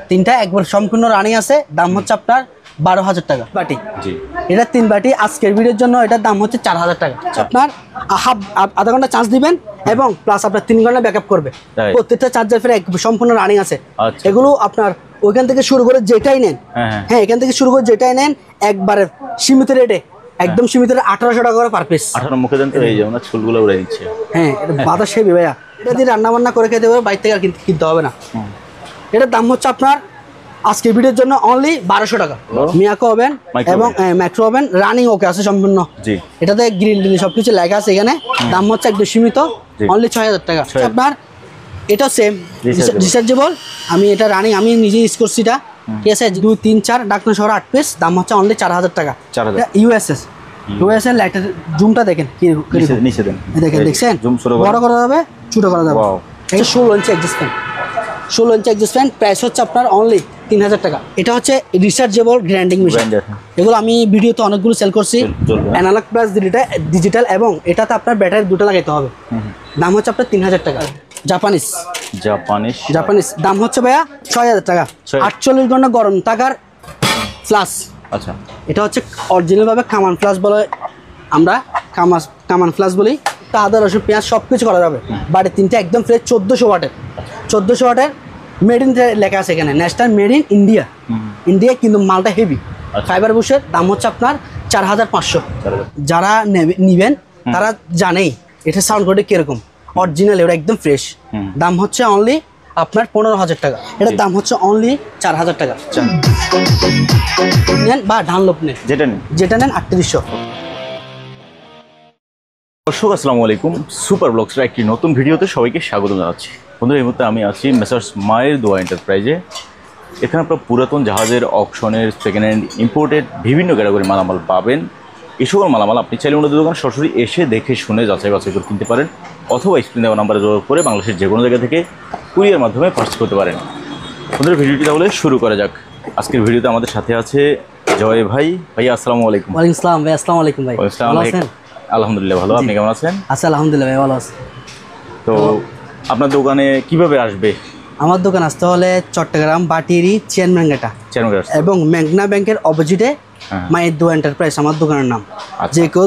তিনটা একবার সম্পূর্ণ রানিং আছে, দাম হচ্ছে আপনার 12,000 টাকা বাটি। এটা 3 বাটি। আজকের ভিডিওর জন্য এটার দাম হচ্ছে 4,000 টাকা। আপনার আধা ঘন্টা চার্জ দিবেন এবং প্লাস আপনার 3 ঘন্টা ব্যাকআপ করবে। প্রত্যেকটা চার্জার ফের সম্পূর্ণ রানিং আছে। এগুলো আপনার ওইখান থেকে শুরু করে যেটাই নেন, হ্যাঁ এখান থেকে শুরু করে যেটাই নেন একবারে সীমিত রেটে, একদম সীমিত রেটে 1800 টাকা করে পার পিস। 18 মুখে দেন তো এই যেমন চুলগুলো উড়ে দিচ্ছে। হ্যাঁ এটা বাতাস হেবি ভাইয়া, এটা দিয়ে রান্না বান্না করে খেতে হবে, বাইরে থেকে আর কিনতে হবে না। এটার দাম হচ্ছে আপনার আজকের ভিডিওর জন্য অনলি 1200 টাকা। মিয়াকো ওভেন এবং ম্যাক্রো ওভেন রানিং ওকে আছে সম্পূর্ণ। এটাতে গ্রিল টিল সবকিছু লেখা আছে এখানে। দাম হচ্ছে একদম সীমিত, অনলি 6000 টাকা। আপনার এটা সেম রিচার্জেবল, আমি এটা রানিং আমি নিজে ইউজ করছি। এটা ঠিক আছে 2 3 4 ডাকনা সহ 8 পিস, দাম হচ্ছে অনলি 4000 টাকা। ইউএসএস লাইটের জুমটা দেখেন কি নিচে দেন, দেখেন দেখছেন বড় করা যাবে ছোট করা যাবে। এটা 16 ইঞ্চি অ্যাডজাস্ট ফ্যান, 16 ইঞ্চি অ্যাডজাস্ট ফ্যান, প্রাইস হচ্ছে আপনার অনলি 3000 টাকা। এটা হচ্ছে রিচার্জেবল গ্রাইন্ডিং মেশিন। এগুলো আমি ভিডিওতে অনেকগুলো সেল করছি, অ্যানালগ প্লাস ডিজিটাল, এবং এটাতে আপনার ব্যাটারি দুটো লাগাইতে হবে। দাম হচ্ছে আপনার 3000 টাকা। জাপানিজ দাম হচ্ছে ভাইয়া 6000 টাকা। 48 ঘন্টা গরম থাকার ফ্লাশ। আচ্ছা এটা হচ্ছে অরিজিনাল ভাবে কামান ফ্লাশ বলে, আমরা কামান ফ্লাশ বলি। আদা রসুন পেঁয়াজ সব কিছু করা যাবে। বাড়ি তিনটে একদম ফ্রেশ 1400 ওয়াটের, 1400 ওয়াটের মেড ইন লেখা আছে এখানে, ন্যাশনাল মেড ইন ইন্ডিয়া, কিন্তু মালটা হেভি ফাইবার বুশের। দাম হচ্ছে আপনার 4500। যারা নিবেন তারা জানেই এটা সাউন্ড কোয়ালিটি কিরকম, অরিজিনাল এটা একদম ফ্রেশ। দাম হচ্ছে অনলি আপনার 15000 টাকা। এটার দাম হচ্ছে অনলি 4000 টাকা। নেন বা ডানলোপ নেন, যেটা নেন 3800। দর্শক আসসালামু আলাইকুম, সুপার ব্লগসের একটি নতুন ভিডিওতে সবাইকে স্বাগত জানাচ্ছি। বন্ধুরা এই মুহূর্তে আমি আছি মেসার্স মায়ের দোয়া এন্টারপ্রাইজে। এখানে আপনার পুরাতন জাহাজের, অকশনের, সেকেন্ড হ্যান্ড, ইম্পোর্টেড বিভিন্ন ক্যাটাগরি মালামাল পাবেন। এই সকল মালামাল আপনি চাইলে ওনাদের দোকান সরাসরি এসে দেখে শুনে যাচাই বাছাই করে কিনতে পারেন, অথবা স্ক্রিন দেওয়া নাম্বারে যোগাযোগ করে বাংলাদেশের যে কোনো জায়গা থেকে কুরিয়ার মাধ্যমে পার্চেস করতে পারেন। বন্ধুরা ভিডিওটি তাহলে শুরু করা যাক। আজকের ভিডিওতে আমাদের সাথে আছে জয় ভাই। ভাইয়া আসসালামু আলাইকুম। ওয়ালাইকুম আসসালাম ভাই। আসসালামু আলাইকুম ভাই। ভালো আছেন? আলহামদুলিল্লাহ ভালো, আপনি কেমন আছেন? আচ্ছা আলহামদুলিল্লাহ ভাই ভালো আছি। তো আপনার দোকানে কিভাবে আসবে? আমার দোকান আসতে হলে চট্টগ্রাম বাটিরি চেয়ারম্যানঘাটা এবং মেঘনা ব্যাংকের অপোজিটে মায়ের দোয়া এন্টারপ্রাইজ আমার দোকানের নাম। যে কেউ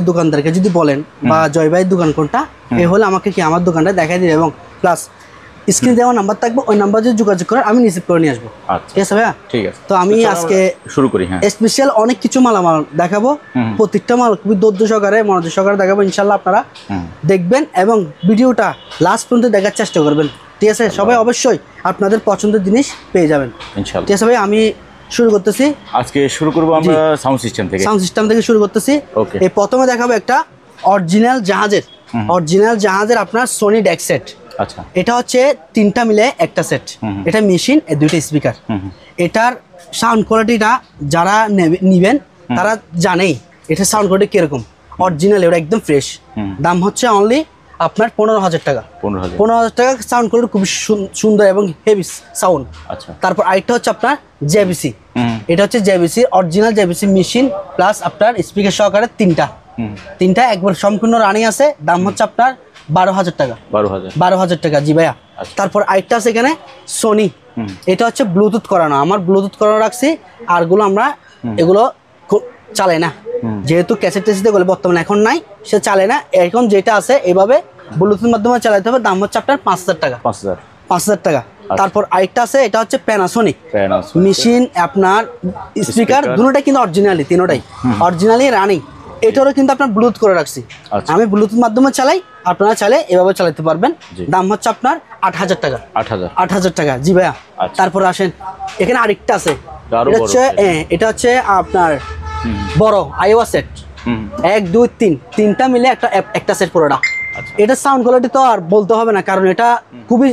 দোকানদারকে যদি বলেন বা জয় ভাইয়ের দোকান কোনটা, এ হলে আমাকে কি আমার দোকানটা দেখাই দিবে, এবং প্লাস স্ক্রিনে দেওয়া নাম্বার থাকবে, ওই নাম্বার যদি যোগাযোগ করেন আমি রিসিভ করে নিয়ে আসবো। ঠিক আছে ভাইয়া? ঠিক আছে। তো আমি আজকে শুরু করি। স্পেশাল অনেক কিছু মালামাল দেখাবো, প্রত্যেকটা মাল খুবই ধৈর্য সহকারে মনোযোগ সহকারে দেখাবো। ইনশাল্লাহ আপনারা দেখবেন এবং ভিডিওটা লাস্ট পর্যন্ত দেখার চেষ্টা করবেন। ঠিক আছে? সবাই অবশ্যই আপনাদের পছন্দের জিনিস পেয়ে যাবেন ইনশাআল্লাহ। ঠিক আছে ভাই, আমি শুরু করতেছি। আজকে শুরু করব আমরা সাউন্ড সিস্টেম থেকে শুরু করতেছি। এই প্রথমে দেখাবো একটা অরিজিনাল জাহাজের আপনার সোনি ডেক সেট। আচ্ছা এটা হচ্ছে 3টা মিলে একটা সেট। এটা মেশিন, এই 2টা স্পিকার। এটার সাউন্ড কোয়ালিটিটা যারা নিবেন তারা জানেই এটা সাউন্ড কোয়ালিটি কিরকম, অরিজিনাল এটা একদম ফ্রেশ। দাম হচ্ছে অনলি আপনার 15000 টাকা। 15000 টাকা সাউন্ড কোয়ালিটি খুব সুন্দর এবং হেভি সাউন্ড। আচ্ছা তারপর আরেকটা হচ্ছে আপনার জেবিসি। এটা হচ্ছে JBC original JBC machine plus আপনার স্পিকার সহকারে তিনটা একবার সম্পূর্ণ রানিং আছে। দাম হচ্ছে আপনার 12000 টাকা। 12000 টাকা জি ভাইয়া। তারপর আরেকটা আছে এখানে সোনি, এটা হচ্ছে ব্লুটুথ করানো, আমার ব্লুটুথ করানো রাখছি। আরগুলো আমরা এগুলো চালাই না, যেহেতু ক্যাসেট টেসিতে গেলে বর্তমানে এখন নাই, সে চালে না। এখন যেটা আছে এভাবে ব্লুটুথের মাধ্যমে চালাতে হবে। দাম হচ্ছে আপনার 5000 টাকা। 5000 টাকা। তারপর আরেকটা আছে, এটা হচ্ছে প্যানাসোনিক মেশিন, আপনার স্পিকার দুটোটাই কিন্তু অরিজিনালি, তিনোটাই অরিজিনালি রানিং। এটারও কিন্তু আপনার ব্লুটুথ করে রাখছি, আমি ব্লুটুথ মাধ্যমে চালাই, আপনারা চাইলে এভাবে চালাতে পারবেন। দাম হচ্ছে আপনার 8000 টাকা। 8000 টাকা জি ভাইয়া। তারপর আসেন এখানে আরেকটা আছে, এটা হচ্ছে আপনার বড় আইওয়া সেট, 1 2 3 তিনটা মিলে একটা সেট পুরোটা। এটা সাউন্ড কোয়ালিটি তো আর বলতে হবে না, কারণ এটা খুবই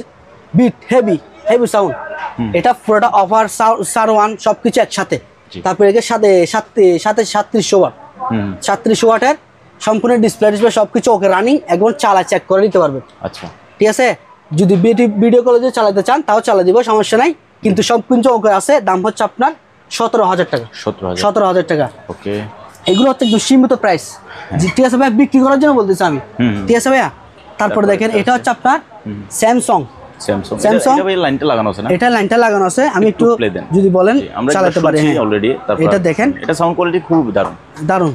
বিট হেভি সাউন্ড। এটা পুরোটা অফার সারওয়ান সবকিছু একসাথে। তারপরে এর সাথে 3700 ওয়াট, 3700 ওয়াটের সম্পূর্ণ ডিসপ্লে সবকিছু ওকে রানিং, একবার চালা চেক করে নিতে পারবেন। আচ্ছা ঠিক আছে, যদি ভিডিও কলে যদি চালাতে চান তাও চালা দিব, সমস্যা নাই, কিন্তু সব কিছু ওকে আছে। দাম হচ্ছে আপনার 17000 টাকা। 17000 টাকা। ওকে, এগুলো হচ্ছে একদম সীমিত প্রাইস। ঠিক আছে ভাই, বিক্রি করার জন্য বলতেছি আমি। ঠিক আছে ভাইয়া। তারপর দেখেন এটা হচ্ছে আপনার স্যামসাং স্যামসাং এটা ভাই লাইনটা লাগানো আছে না এটা লাইনটা লাগানো আছে আমি একটু যদি বলেন চালাতে পারি হ্যাঁ অলরেডি তারপর এটা দেখেন এটা সাউন্ড কোয়ালিটি খুব দারুণ দারুণ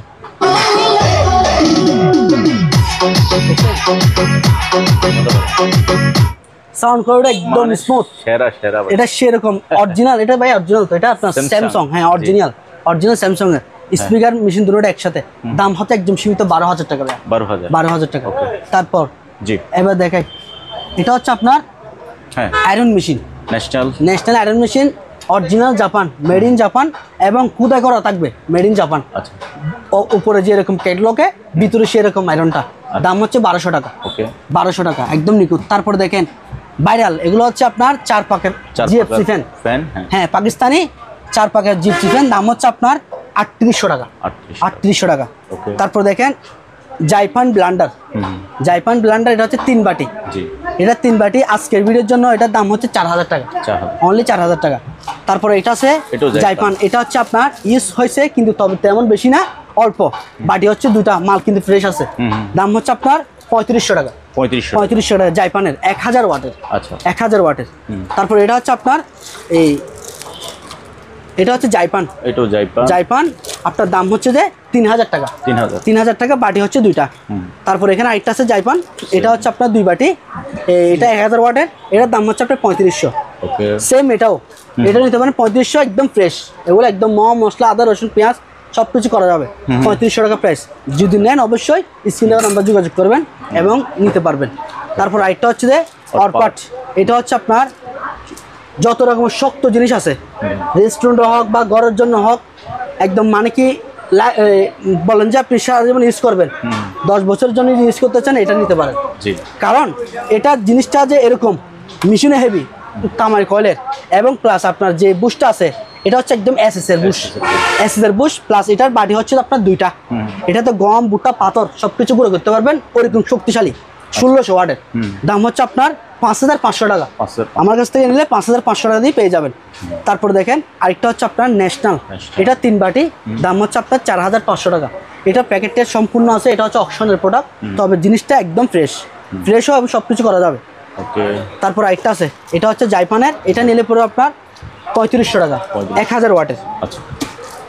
সাউন্ড কোয়ালিটি একদম স্মুথ সেরা সেরা ভাই এটা সেরকম অরিজিনাল এটা ভাই অরিজিনাল তো এটা আপনার স্যামসাং হ্যাঁ অরিজিনাল স্যামসাং এর স্পিকার মেশিন দুটোটা একসাথে দাম হচ্ছে একদম সীমিত 12,000 টাকা ভাই 12,000 টাকা তারপর জি এবার দেখাই এটা হচ্ছে আপনার হ্যাঁ iron machine national iron machine original Japan made in Japan এবং খুদাই করা থাকবে মেড ইন জাপান আচ্ছা উপরে যে এরকম ক্যাটলগে ভিতরে সেরকম আয়রনটা দাম হচ্ছে 1200 টাকা ওকে 1200 টাকা একদম নিখুঁত তারপর দেখেন ভাইরাল এগুলো হচ্ছে আপনার 4 পাকের জিএফসি ফ্যান হ্যাঁ পাকিস্তানি 4 পাকের জিএফসি ফ্যান দাম হচ্ছে আপনার 3800 টাকা 3800 টাকা তারপর দেখেন জাইপান ব্লান্ডার এটা হচ্ছে 3 বাটি এটা 3 বাটি আজকের ভিডিওর জন্য এটার দাম হচ্ছে 4000 টাকা অনলি 4000 টাকা তারপরে এটা আছে জাইপান এটা হচ্ছে আপনার ইউজ হয়েছে কিন্তু তবে তেমন বেশি না অল্প বাটি হচ্ছে দুটা মাল কিন্তু ফ্রেশ আছে দাম হচ্ছে আপনার 3500 টাকা 3500 টাকা জাইপানের 1000 ওয়াটের আচ্ছা 1000 ওয়াটের তারপর এটা হচ্ছে আপনার এই এটা হচ্ছে জাইপান আপনার দাম হচ্ছে যে 3000 টাকা 3000 টাকা বাটি হচ্ছে দুইটা তারপর এখানে আরেকটা আছে জাইপান এটা হচ্ছে আপনার 2 বাটি এটা 1000 ওয়াটের এটার দাম হচ্ছে আপনার 3500 ওকে সেম এটা নিতে পারেন 3500 একদম ফ্রেশ এগুলো একদম মশলা আদা রসুন পেঁয়াজ সব কিছু করা যাবে 3500 টাকা প্রাইস যদি নেন অবশ্যই স্ক্রিনে নাম্বার যোগাযোগ করবেন এবং নিতে পারবেন তারপর আরেকটা হচ্ছে যে অরপাট এটা হচ্ছে আপনার যত রকমের শক্ত জিনিস আছে রেস্টুরেন্ট হোক বা ঘরের জন্য হোক একদম মানে কি বলেন যে আপনি সারা জীবন ইউজ করবেন 10 বছরের জন্য ইউজ করতে চান এটা নিতে পারেন কারণ এটা জিনিসটা যে এরকম মেশিনে হেভি তামার কয়েলের এবং প্লাস আপনার যে বুশটা আছে এটা হচ্ছে একদম এসএস এর বুশ প্লাস এটার বাটি হচ্ছে আপনার দুইটা এটাতে গম ভুট্টা পাথর সবকিছু গুঁড়ো করতে পারবেন ওরকম শক্তিশালী 1600 ওয়াটের দাম হচ্ছে আপনার 5500 টাকা আমার কাছ থেকে নিলে 5500 টাকা দিয়ে পেয়ে যাবেন তারপর দেখেন আরেকটা হচ্ছে আপনার ন্যাশনাল এটা 3 বাটি দাম হচ্ছে আপনার 4500 টাকা এটা প্যাকেটটা সম্পূর্ণ আছে এটা হচ্ছে অকশনের প্রোডাক্ট তবে জিনিসটা একদম ফ্রেশও এবং সব কিছু করা যাবে তারপর আরেকটা আছে এটা হচ্ছে জাইপানের এটা নিলে পরে আপনার 3500 টাকা 1000 ওয়াটের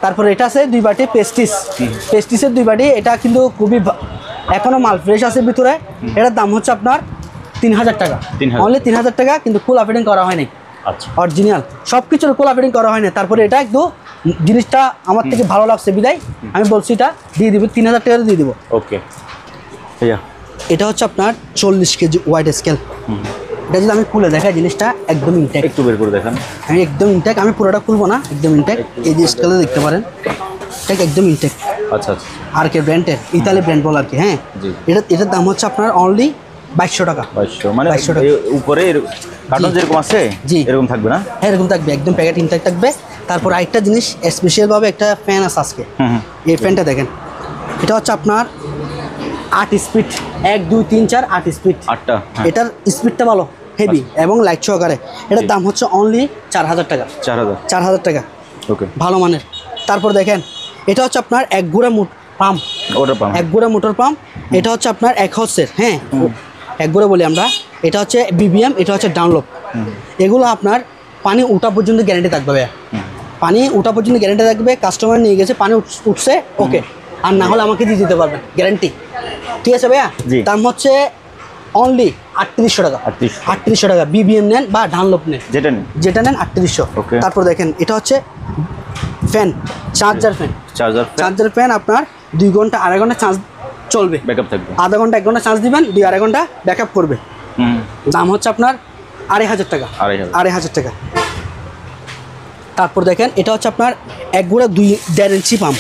তারপর এটা আছে 2 বাটি পেস্টিসের 2 বাটি এটা কিন্তু খুবই এখনো মাল ফ্রেশ আছে ভিতরে এটার দাম হচ্ছে আপনার 3000 টাকা অনলি 3000 টাকা কিন্তু ফুল ফিটিং করা হয়নি অরিজিনাল সব কিছুর খোলা ফিটিং করা হয়নি তারপরে এটা একটু জিনিসটা আমার থেকে ভালো লাগছে বিদায় আমি বলছি এটা দিয়ে দিব 3000 টাকা দিয়ে দিব ওকে এটা হচ্ছে আপনার 40 কেজি ওয়াইড স্কেল এটা যদি আমি খুলে দেখাই জিনিসটা একদম ইনটেক একটু বের করে দেখান আমি একদম ইনটেক আমি পুরোটা খুলবো না একদম ইনটেক এই যে স্কেলে দেখতে পারেন এটা একদম ইনটেক আচ্ছা আচ্ছা আর কে ব্র্যান্ডের ইতালি ব্র্যান্ড বল আর কি হ্যাঁ এটার দাম হচ্ছে আপনার অনলি 2200 টাকা 2200 মানে উপরে কার্টন যেরকম আছে এরকম থাকবে না হ্যাঁ এরকম থাকবে একদম প্যাকেট ইনটেক থাকবে তারপর আরেকটা জিনিস স্পেশাল ভাবে একটা ফ্যান আছে আজকে এই ফ্যানটা দেখেন এটা হচ্ছে আপনার 8 স্পিড 1 2 3 4 8 স্পিড 8টা এটার স্পিডটা ভালো হেভি এবং লাইট সহকারে এটার দাম হচ্ছে অনলি 4000 টাকা 4000 টাকা ওকে ভালো মানের তারপর দেখেন এটা হচ্ছে আপনার এক গুড়া পাম্প এক গুড়া মোটর পাম্প এটা হচ্ছে আপনার 1 হর্সের হ্যাঁ এক গুড়া বলি আমরা এটা হচ্ছে বিবিএম এটা হচ্ছে ডাউনলোড এগুলো আপনার পানি উঠা পর্যন্ত গ্যারান্টি থাকবে ভাইয়া পানি উঠা পর্যন্ত গ্যারান্টি থাকবে কাস্টমার নিয়ে গেছে পানি উঠছে ওকে আর না হলে আমাকে দিয়ে দিতে পারবেন গ্যারান্টি ঠিক আছে ভাইয়া দাম হচ্ছে অনলি 3800 টাকা 3800 টাকা বিবিএম নেন বা ডাউনলোড নেন যেটা নেন 3800 তারপর দেখেন এটা হচ্ছে ফ্যান চার্জার ফ্যান আপনার 2 ঘন্টা 2.5 ঘন্টা চার্জ চলবে ব্যাকআপ থাকবে আধা ঘন্টা 1 ঘন্টা চার্জ দিবেন 2.5 ঘন্টা ব্যাকআপ করবে দাম হচ্ছে আপনার 2500 টাকা 2500 টাকা তারপর দেখেন এটা হচ্ছে আপনার 1 গুড়া 1.5 ইঞ্চি পাম্প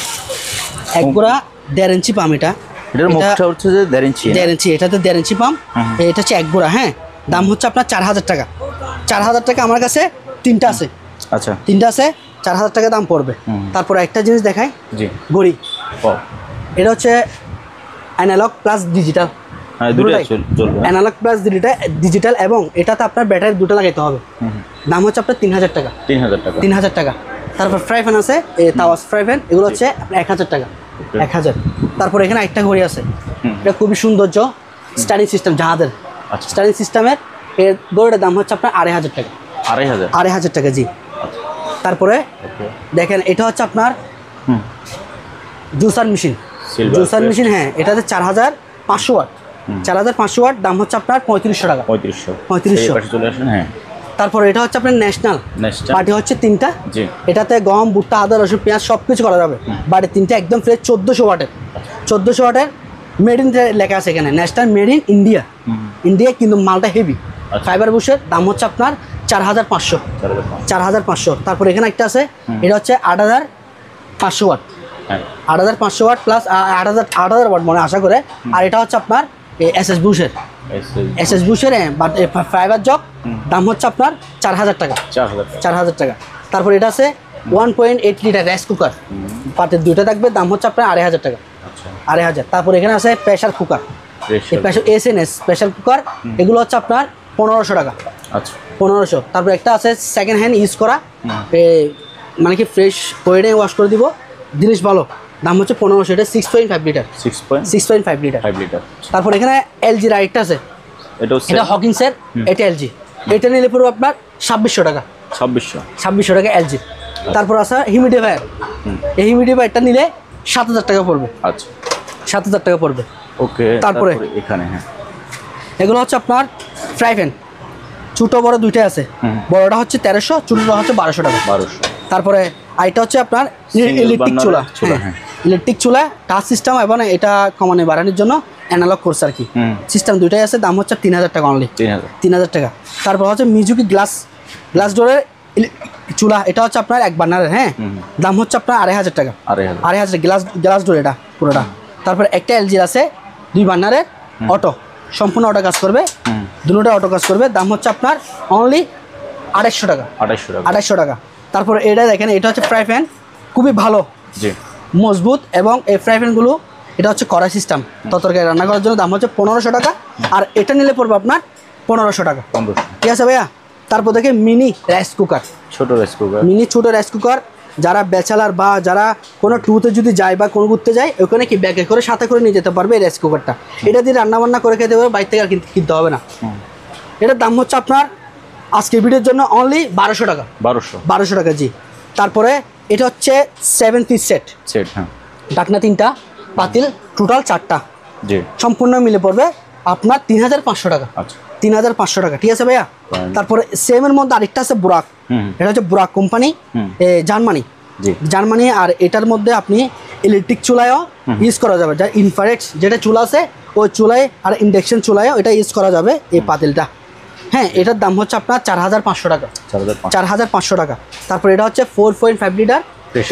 1 গুড়া 1.5 ইঞ্চি পাম্প এটার মুখটা হচ্ছে যে 1.5 ইঞ্চি এটাতে 1.5 ইঞ্চি পাম্প এটা হচ্ছে 1 গুড়া হ্যাঁ দাম হচ্ছে আপনার 4000 টাকা 4000 টাকা আমার কাছে তিনটা আছে আচ্ছা তিনটা আছে 4000 টাকা দাম পড়বে তারপর একটা জিনিস দেখাই ঘড়ি এটা হচ্ছে analog plus digital analog plus digital এবং এটাতে আপনার ব্যাটারি দুটো লাগাইতে হবে দাম হচ্ছে আপনার 3000 টাকা 3000 টাকা তারপর ফ্রাই প্যান আছে তাওয়াস ফ্রাই প্যান এগুলো হচ্ছে 1000 টাকা 1000 তারপর এখানে একটা ঘড়ি আছে এটা খুবই সৌন্দর্য স্টারিং সিস্টেম জাহাজের স্টারিং সিস্টেমের এর গরুটার দাম হচ্ছে আপনার 2500 টাকা। 2500? 2500 টাকা, জি। তারপরে দেখেন এটা হচ্ছে আপনার জুসার মেশিন। জুসার মেশিন, হ্যাঁ, এটাতে 4500 ওয়াট। 4500 ওয়াট, দাম হচ্ছে আপনার 3500 টাকা। 3500 চলে আসেন। হ্যাঁ, তারপর এটা হচ্ছে আপনার ন্যাশনাল বাটি, হচ্ছে 3টা। এটাতে গম, ভুট্টা, আদা, রসুন, পেঁয়াজ সব কিছু করা যাবে। বাটি 3টা একদম ফ্রেশ, 1400 ওয়াটের। 1400 ওয়াটের মেড ইন লেখা আছে এখানে, national made in India. India, কিন্তু মালটা হেভি ফাইবার বুশের, দাম হচ্ছে আপনার 4500। 4500। তারপর এখানে একটা আছে, এটা হচ্ছে 8500 ওয়াট। 8500 ওয়াট প্লাস 8000 ওয়াট মনে আশা করে। আর এটা হচ্ছে আপনার এসএস বুশের, এসএস বুশের ফাইবার জগ, দাম হচ্ছে আপনার 4000 টাকা। 4000 টাকা। তারপর এটা আছে 1.8 লিটার রাইস কুকার, পাটের 2টা থাকবে, দাম হচ্ছে আপনার 2500 টাকা। 2500। তারপর এখানে আছে pressure cooker, SNS pressure cooker, এগুলো হচ্ছে আপনার 1500 টাকা। 1500। তারপর একটা আছে সেকেন্ড হ্যান্ড ইউজ করা, মানে কি ফ্রেশ করে ওয়াশ করে দিব, জিনিস ভালো, দাম হচ্ছে 1500। এটা 6.5 লিটার। 6.5 লিটার। তারপর এখানে এলজির আরেকটা আছে, এটা হকিংসের, এটা এলজি। এটা নিলে পড়বে আপনার 2600 টাকা। 2600 টাকা এলজি। তারপর আছে হিউমিডিফায়ার, এই হিউমিডিফায়ারটা নিলে 7000 টাকা পড়বে। 7000 টাকা পড়বে। ওকে। তারপরে এখানে এগুলো হচ্ছে আপনার ফ্রাই প্যান, ছোট বড় দুইটাই আছে। বড়টা হচ্ছে 1300, ছোটটা হচ্ছে 1200 টাকা। তারপরে আইটা হচ্ছে আপনার ইলেকট্রিক চুলা, ইলেকট্রিক চুলা টাচ সিস্টেম, এবং এটা কমানো বাড়ানোর জন্য অ্যানালগ কোর্স আর কি সিস্টেম, দুইটাই আছে, দাম হচ্ছে 3000 টাকা অনলি। 3000 টাকা। তারপর হচ্ছে মিজুকি গ্লাস ডোরের চুলা, এটা হচ্ছে আপনার 1 বার্নারের, হ্যাঁ, দাম হচ্ছে আপনার 2500 টাকা। 2500 গ্লাস ডোর এটা পুরোটা। তারপর একটা এলজির আছে 2 বার্নারের অটো, সম্পূর্ণ অটো কাজ করবে, দুটোটা অটো কাজ করবে, দাম হচ্ছে আপনার অনলি 2800 টাকা। 2800 টাকা। তারপর এটা দেখেন, এটা হচ্ছে ফ্রাই প্যান, খুবই ভালো, মজবুত, এবং এই ফ্রাই প্যানগুলো এটা হচ্ছে কড়াই সিস্টেম, তরকারি রান্না করার জন্য, দাম হচ্ছে 1500 টাকা। আর এটা নিলে পড়বে আপনার 1500 টাকা। ঠিক আছে ভাইয়া। তারপর দেখে মিনি রাইস কুকার, মিনি ছোট রাইস কুকার, যারা ব্যাচেলার বা যারা কোনো ট্যুরে যদি যায় বা কোনো ঘুরতে যায়, ওখানে কি ব্যাগে করে সাথে করে নিয়ে যেতে পারবে এই রাইস কুকারটা। এটা দিয়ে রান্নাবান্না করে খেতে পারবে, বাইরে থেকে আর কিনতে হবে না। এটার দাম হচ্ছে আপনার আজকের ভিডিওর জন্য অনলি 1200 টাকা। 1200 টাকা, জি। তারপরে এটা হচ্ছে 7 পিস সেট, ঢাকনা 3টা, পাতিল টোটাল 4টা, সম্পূর্ণ মিলে পড়বে আপনার 3500 টাকা। 3500 টাকা। ঠিক আছে ভাইয়া। তারপরে সেমের মধ্যে আরেকটা আছে বুরাক, এটা হচ্ছে বুরাক কোম্পানি, জার্মানি। আর এটার মধ্যে আপনি ইলেকট্রিক চুলায়ও ইউজ করা যাবে, যা ইনফ্রারেড যেটা চুলা আছে ওই চুলায়, আর ইন্ডাকশন চুলায়ও এটা ইউজ করা যাবে এই পাতিলটা, হ্যাঁ। এটার দাম হচ্ছে আপনার 4500 টাকা। 4500 টাকা। তারপর এটা হচ্ছে 4.5 লিটার,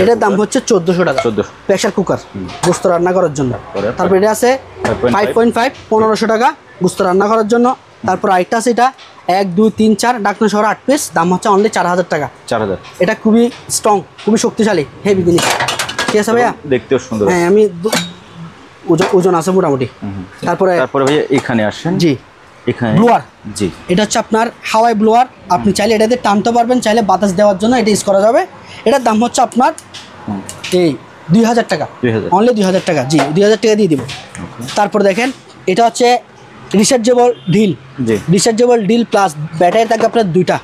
এটার দাম হচ্ছে 1400 টাকা। প্রেশার কুকার, গোস্ত রান্না করার জন্য। তারপর এটা আছে 5.5, 1500 টাকা গোস্ত রান্না করার জন্য। তারপর আরেকটা আছে, এটা 1 2 3 4 ঢাকনা সহ 8 পিস, দাম হচ্ছে অনলি 4000 টাকা। 4000। এটা খুবই স্ট্রং, খুবই শক্তিশালী, হেভি জিনিস। ঠিক আছে ভাইয়া, দেখতেও সুন্দর, হ্যাঁ। আমি ওজন আছে মোটামুটি। তারপরে ভাইয়া এখানে আসেন, জি। এখানে ব্লোয়ার, জি। এটা হচ্ছে আপনার হাওয়াই ব্লোয়ার, আপনি চাইলে এটাতে টানতে পারবেন, চাইলে বাতাস দেওয়ার জন্য এটা ইউজ করা যাবে। এটার দাম হচ্ছে আপনার এই 2000 টাকা, অনলি 2000 টাকা, জি। 2000 টাকা দিয়ে দিব। তারপর দেখেন, এটা হচ্ছে রিচার্জেবল ডিল প্লাস ব্যাটারি থাকবে আপনার 2টা।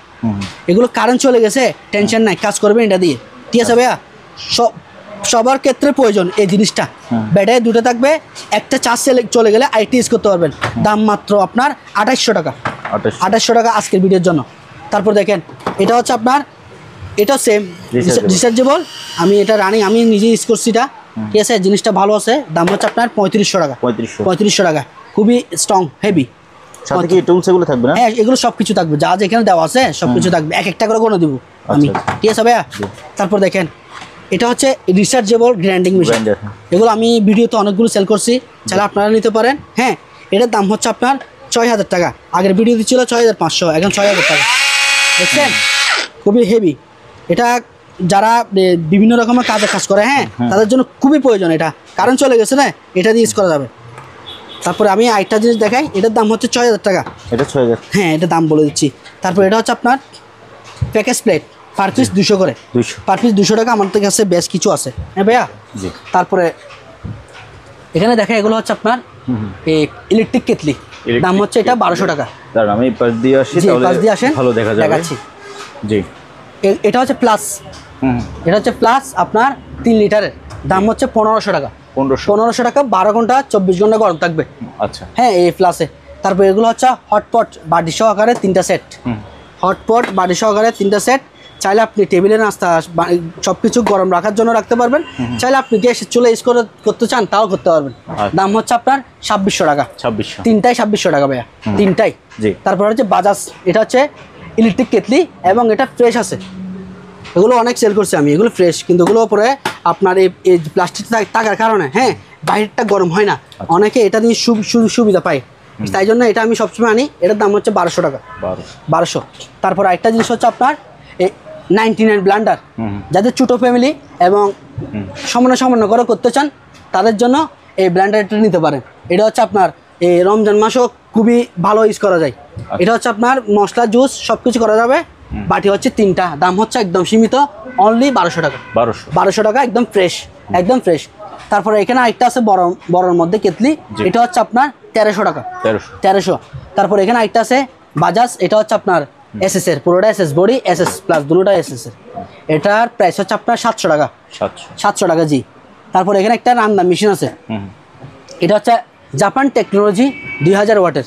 এগুলো কারেন্ট চলে গেছে, টেনশন নাই, কাজ করবেন এটা দিয়ে। ঠিক আছে ভাইয়া, সবার ক্ষেত্রে প্রয়োজন এই জিনিসটা। ব্যাটারি 2টা থাকবে, একটা চার্জ চলে গেলে আইটি ইউজ করতে পারবেন। দাম মাত্র আপনার 2800 টাকা। 2800 টাকা আজকের ভিডিওর জন্য। তারপর দেখেন, এটা হচ্ছে আপনার, এটা সেম রিচার্জেবল, আমি এটা রানিং, আমি নিজে ইউজ করছি এটা। ঠিক আছে, জিনিসটা ভালো আছে, দাম হচ্ছে আপনার 3500 টাকা। 3500 টাকা, খুবই স্ট্রং, হেভি। সাথে কি টুলস এগুলো থাকবে না? হ্যাঁ, এগুলো সব কিছু থাকবে, যা যেখানে দেওয়া আছে সব কিছু থাকবে, এক একটা করে কোনো দিব আমি। ঠিক আছে ভাইয়া। তারপর দেখেন, এটা হচ্ছে রিচার্জেবল গ্রাইন্ডিং মেশিন, এগুলো আমি ভিডিওতে অনেকগুলো সেল করছি, চাইলে আপনারা নিতে পারেন, হ্যাঁ। এটার দাম হচ্ছে আপনার 6000 টাকা, আগের ভিডিওতে ছিল 6500, এখন 6000 টাকা, দেখছেন, খুবই হেভি। এটা যারা বিভিন্ন রকমের কাজ করে, হ্যাঁ, তাদের জন্য খুবই প্রয়োজন। এটা কারেন্ট চলে গেছে না, এটা দিয়ে ইউজ করা যাবে। তারপরে আমি আরেকটা জিনিস দেখাই, এটার দাম হচ্ছে 6000 টাকা। এটা 6000, হ্যাঁ, এটা দাম বলে দিচ্ছি। তারপর এটা হচ্ছে আপনার প্যাকেজ প্লেট, পার পিস 200 করে, পার পিস 200 টাকা। আমার কাছে বেশ কিছু আছে, হ্যাঁ ভাইয়া। তারপরে এখানে দেখা, এগুলো হচ্ছে আপনার ইলেকট্রিক কেটলি, দাম হচ্ছে এটা 1200 টাকা। দাঁড়ান আমি পাশ দিয়ে আসি, তাহলে ভালো দেখা যাবে। দেখাচ্ছি। জি, এটা হচ্ছে প্লাস, এটা হচ্ছে প্লাস আপনার 3 লিটারের, দাম হচ্ছে 1500 টাকা। 1500 টাকা, 12 ঘন্টা 24 ঘন্টা গরম থাকবে। আচ্ছা, হ্যাঁ এই প্লাসে। তারপর এগুলো হচ্ছে হটপট বাটি সহকারে 3টা সেট, হটপট বাটি সহকারে 3টা সেট। চাইলে আপনি টেবিলে নাস্তা সব কিছু গরম রাখার জন্য রাখতে পারবেন, চাইলে আপনি গ্যাসের চুলা ইউজ করতে চান তাও করতে পারবেন। দাম হচ্ছে আপনার 2600 টাকা। 2600, তিনটাই 2600 টাকা ভাইয়া, তিনটাই। তারপর হচ্ছে বাজাজ, এটা হচ্ছে ইলেকট্রিক কেটলি এবং এটা ফ্রেশ আছে। এগুলো অনেক সেল করছি আমি, এগুলো ফ্রেশ, কিন্তু এগুলো পরে আপনার এই প্লাস্টিক থাকার কারণে হ্যাঁ বাইরেটা গরম হয় না, অনেকে এটা নিয়ে সুবিধা পায়, তাই জন্য এটা আমি সবসময় আনি। এটার দাম হচ্ছে 1200 টাকা, 1200। তারপর আরেকটা জিনিস হচ্ছে আপনার 99 ব্লান্ডার, যাদের ছোটো ফ্যামিলি এবং সামান্য করে করতে চান তাদের জন্য এই ব্লান্ডারটা নিতে পারেন। এটা হচ্ছে আপনার এই রমজান মাসও খুবই ভালো ইউজ করা যায়। এটা হচ্ছে আপনার মশলা জুস সব কিছু করা যাবে। বাটি হচ্ছে 3টা, দাম হচ্ছে একদম সীমিত, অনলি 1200 টাকা। 1200 টাকা, একদম ফ্রেশ, একদম ফ্রেশ। তারপরে এখানে আরেকটা আছে বড়র মধ্যে কেতলি, এটা হচ্ছে আপনার 1300 টাকা, 1300। তারপর এখানে আরেকটা আছে বাজাজ, এটা হচ্ছে আপনার এসএস এর, পুরোটা এসএস বডি, এসএস প্লাস দুটোটা এসএস এর। এটার প্রাইস হচ্ছে আপনার 700 টাকা, 700 টাকা জি। তারপর এখানে একটা রান্না মেশিন আছে, এটা হচ্ছে জাপান টেকনোলজি 2000 ওয়াটের,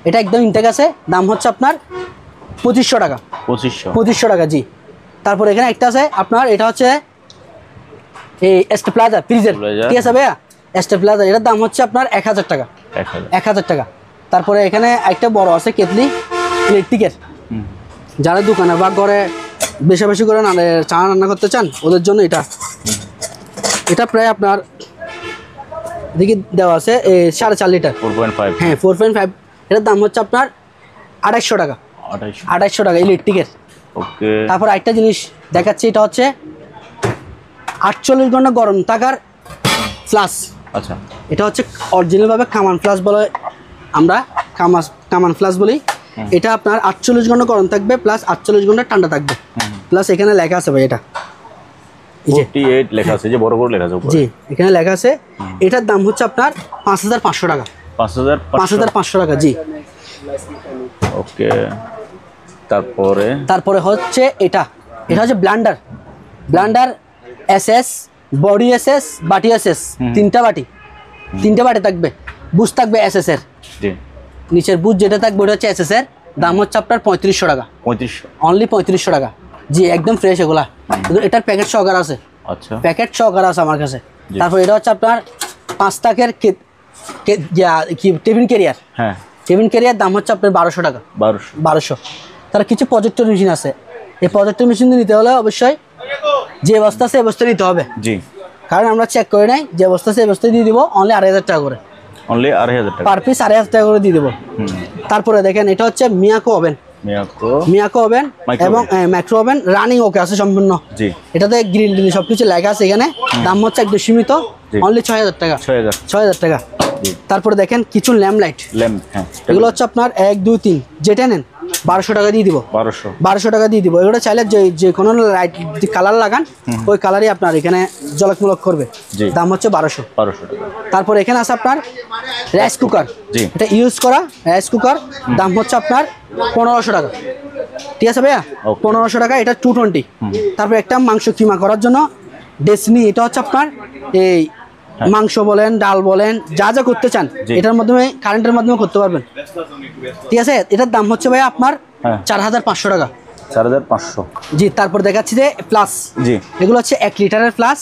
এটা একদম ইনটেক আছে, দাম হচ্ছে আপনার 2500 টাকা, 2500 টাকা জি। তারপর এখানে একটা আছে আপনার, এটা হচ্ছে এই স্টেপ্লাজার ফ্রিজের, ঠিক আছে ভাইয়া, স্টেপ্লাজার, এটার দাম হচ্ছে আপনার 1000 টাকা, 1000 টাকা। তারপরে এখানে একটা বড় আছে কেতলি ইলেকট্রিকের, যারা দোকানে বা ঘরে বেশি বেশি করে চা রান্না করতে চান ওদের জন্য এটা। এটা প্রায় আপনার দেখি দেওয়া আছে 4.5 লিটার, 4.5, হ্যাঁ 4.5। এটার দাম হচ্ছে আপনার 2800 টাকা, 2800 টাকা ইলেকট্রিকের। ওকে। তারপর একটা জিনিস দেখাচ্ছি, এটা হচ্ছে 48 ঘন্টা গরম থাকার ফ্লাস। আচ্ছা, এটা হচ্ছে অরিজিনালভাবে কামান ফ্লাস বলে, আমরা কামান ফ্লাস বলি। এটা আপনার 48 ঘন্টা গরম থাকবে, প্লাস 48 ঘন্টা ঠান্ডা থাকবে, প্লাস এখানে লেখা আছে ভাই, এটা 48 লেখা আছে, যে বড় করে লেখা আছে উপরে, জি এখানে লেখা আছে। এটার দাম হচ্ছে আপনার 5500 টাকা, 5500 টাকা জি। ওকে। তারপরে হচ্ছে এটা হচ্ছে ব্লান্ডার এসএস, বডি এসএস, বাটি এসএস, 3টা বাটি, 3টে বাটি থাকবে, বুশ থাকবে এসএস এর, নিচের বুশ যেটা থাকবে ওটা হচ্ছে এসএস এর, দাম হচ্ছে আপনার 3500 টাকা, 3500, অনলি 3500 টাকা জি, একদম ফ্রেশ এগুলা। এটার প্যাকেট সহকার আছে, আচ্ছা প্যাকেট সহকার আছে আমার কাছে। তারপর এটা হচ্ছে আপনার 5 টাকার টেবিল ক্যারিয়ার, হ্যাঁ টেবিল ক্যারিয়ার, দাম হচ্ছে আপনার 1200 টাকা, 1200। তার কিছু প্রজেক্টর মেশিন আছে, এই প্রজেক্টর মেশিন নিতে হলে অবশ্যই যে অবস্থা আছে অবস্থা নিতে হবে জি, কারণ আমরা চেক করে নাই, যে অবস্থা আছে অবস্থায় দিয়ে দিব, অনলি 2500 টাকা করে, অনলি 2500 টাকা পার পিস, 2500 টাকা করে দিয়ে দেবো। তারপরে দেখেন এটা হচ্ছে মিয়াকো ওভেন, মিয়াকো ওভেন এবং ম্যাক্রো ওভেন, রানিং ওকে আছে সম্পূর্ণ জি। এটাতে গ্রিল সবকিছু লেখা আছে এখানে, দাম হচ্ছে একদম সীমিত, অনলি 6000 টাকা, 6000 টাকা। তারপরে দেখেন কিছু ল্যাম্প লাইট, এগুলো হচ্ছে আপনার 1 2 3 যেটা নেন 1200 টাকা দিয়ে দিব, 1200 টাকা দিয়ে দিব। এগুলো চাইলে যে কোনো লাইট কালার লাগান, ওই কালারই আপনার এখানে ঝলকমলক করবে, দাম হচ্ছে 1200 টাকা। তারপর এখানে আছে আপনার রাইস কুকার, এটা ইউজ করা রাইস কুকার, দাম হচ্ছে আপনার 1500 টাকা, ঠিক আছে ভাইয়া, 1500 টাকা। এটা 220। তারপর একটা মাংস কিমা করার জন্য ডেসনি, এটা হচ্ছে আপনার এই মাংস বলেন, ডাল বলেন, যা যা করতে চান এটার মাধ্যমে, কারেন্টের মাধ্যমে করতে পারবেন, ঠিক আছে। এটার দাম হচ্ছে ভাইয়া আপনার 4500 টাকা, 4500 জি। তারপর দেখাচ্ছি যে প্লাস জি, এগুলো হচ্ছে 1 লিটারের প্লাস,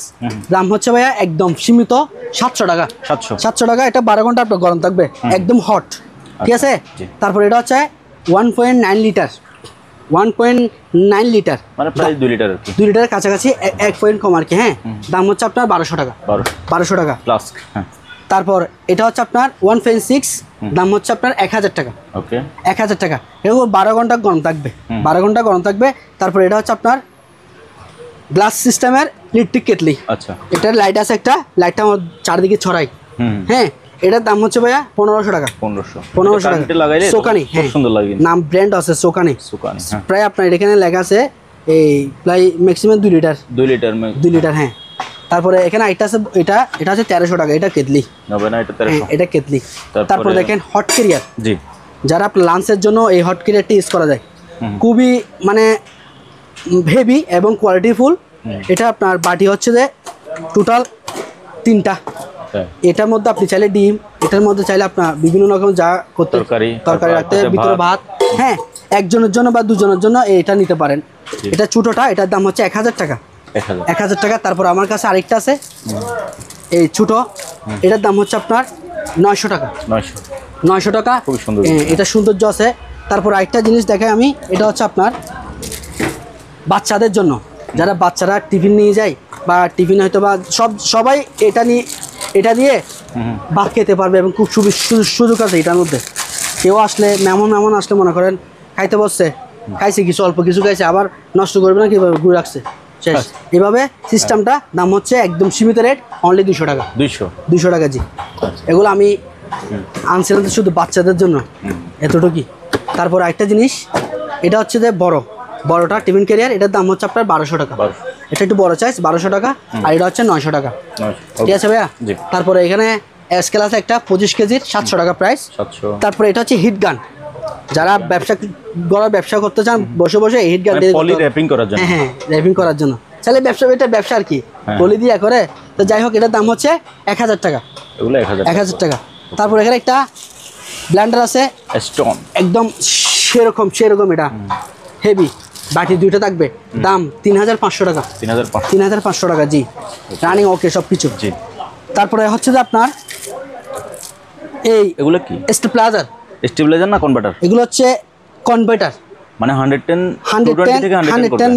দাম হচ্ছে ভাইয়া একদম সীমিত 700 টাকা, 700 টাকা। এটা 12 ঘন্টা আপনার গরম থাকবে, একদম হট, ঠিক আছে। তারপর এটা হচ্ছে 1.9 লিটার, 1.9 লিটার মানে প্রায় 2 লিটার আর কি, 2 লিটারের কাছাকাছি, 1 পয়েন্ট কম আর কি, হ্যাঁ। দাম হচ্ছে আপনার 1200 টাকা, 1200 টাকা প্লাস। তারপর এটা হচ্ছে আপনার 1.6, দাম হচ্ছে আপনার 1000 টাকা, ওকে 1000 টাকা। এগুলো 12 ঘন্টা গরম থাকবে, 12 ঘন্টা গরম থাকবে। তারপর এটা হচ্ছে আপনার গ্লাস সিস্টেমের ইলেকট্রিক কেটলি, আচ্ছা এটার লাইট আছে একটা, লাইটটা আমার চারদিকে ছড়াই, হ্যাঁ। এটার দাম হচ্ছে ভাইয়া 1500 টাকা, 1500 টাকা সোকানি, হ্যাঁ সুন্দর লাগে, নাম ব্র্যান্ড আছে সোকানি, প্রায় আপনার এখানে লেখা আছে এই প্রায় ম্যাক্সিমাম 2 লিটার, 2 লিটার হ্যাঁ। তারপরে এখানে এটা আছে, এটা হচ্ছে 1300 টাকা, এটা কেতলি হবে না, এটা 1300, এটা কেতলি। তারপরে দেখেন হট ক্যারিয়ার, জি, যারা আপনার লাঞ্চের জন্য এই হট ক্যারিয়ারটি ইউজ করা যায়, খুবই মানে হেভি এবং কোয়ালিটিফুল। এটা আপনার বাটি হচ্ছে যে টোটাল 3টা, এটার মধ্যে আপনি চাইলে ডিম, এটার মধ্যে চাইলে আপনার বিভিন্ন রকম যা করতে তরকারি রাখতে, ভিতরে ভাত, হ্যাঁ একজনের জন্য বা দুজনের জন্য এটা নিতে পারেন। এটা ছোটটা, এটার দাম হচ্ছে 1000 টাকা, 1000 টাকা। তারপর আমার কাছে আরেকটা আছে এই ছোট, এটার দাম হচ্ছে আপনার 900 টাকা, 900 টাকা, খুব সুন্দর, এটা সৌন্দর্য আছে। তারপর আরেকটা জিনিস দেখাই আমি, এটা হচ্ছে আপনার বাচ্চাদের জন্য, যারা বাচ্চারা টিফিন নিয়ে যায় বা টিফিন হয়তো বা সবাই এটা দিয়ে ভাত খেতে পারবে এবং খুব সুযোগ আছে এটার মধ্যে। কেউ আসলে মেহমান আসলে মনে করেন খাইতে বসছে, খাইছে কিছু অল্প কিছু খাইছে, আবার নষ্ট করবে না, কীভাবে ঘুরে রাখছে শেষ। এভাবে সিস্টেমটা, দাম হচ্ছে একদম সীমিত রেট, অনলি 200 টাকা, 200 টাকা জি। এগুলো আমি আনছিলাম শুধু বাচ্চাদের জন্য, এতটুকুই। তারপর আরেকটা জিনিস, এটা হচ্ছে যে বড়টা টিফিন ক্যারিয়ার, এটার দাম হচ্ছে আপনার 1200 টাকা, এটা একটু বড় সাইজ, 1200 টাকা, আর এটা হচ্ছে 900 টাকা, ঠিক আছে ভাইয়া। তারপরে এখানে স্কেল আছে একটা 25 কেজির, 700 টাকা প্রাইস। তারপরে এটা হচ্ছে হিট গান, যারা ব্যবসা করতে চান বসে বসে হিট গান দিয়ে র্যাপিং করার জন্য, হ্যাঁ র্যাপিং করার জন্য তাহলে এটা ব্যবসা আর কি, পলি দিয়ে করে। তো যাই হোক, এটার দাম হচ্ছে 1000 টাকা, এগুলো 1000 টাকা। তারপর এখানে একটা ব্লেন্ডার আছে স্টোন, একদম সেরকম এটা হেভি, বাটি 2টা থাকবে, দাম 3500 টাকা, 3500 টাকা জি, রানিং ওকে সব কিছু। তারপরে হচ্ছে যে আপনার এগুলো কি স্টেবিলাইজার না কনভার্টার? এগুলো হচ্ছে কনভার্টার, মানে 110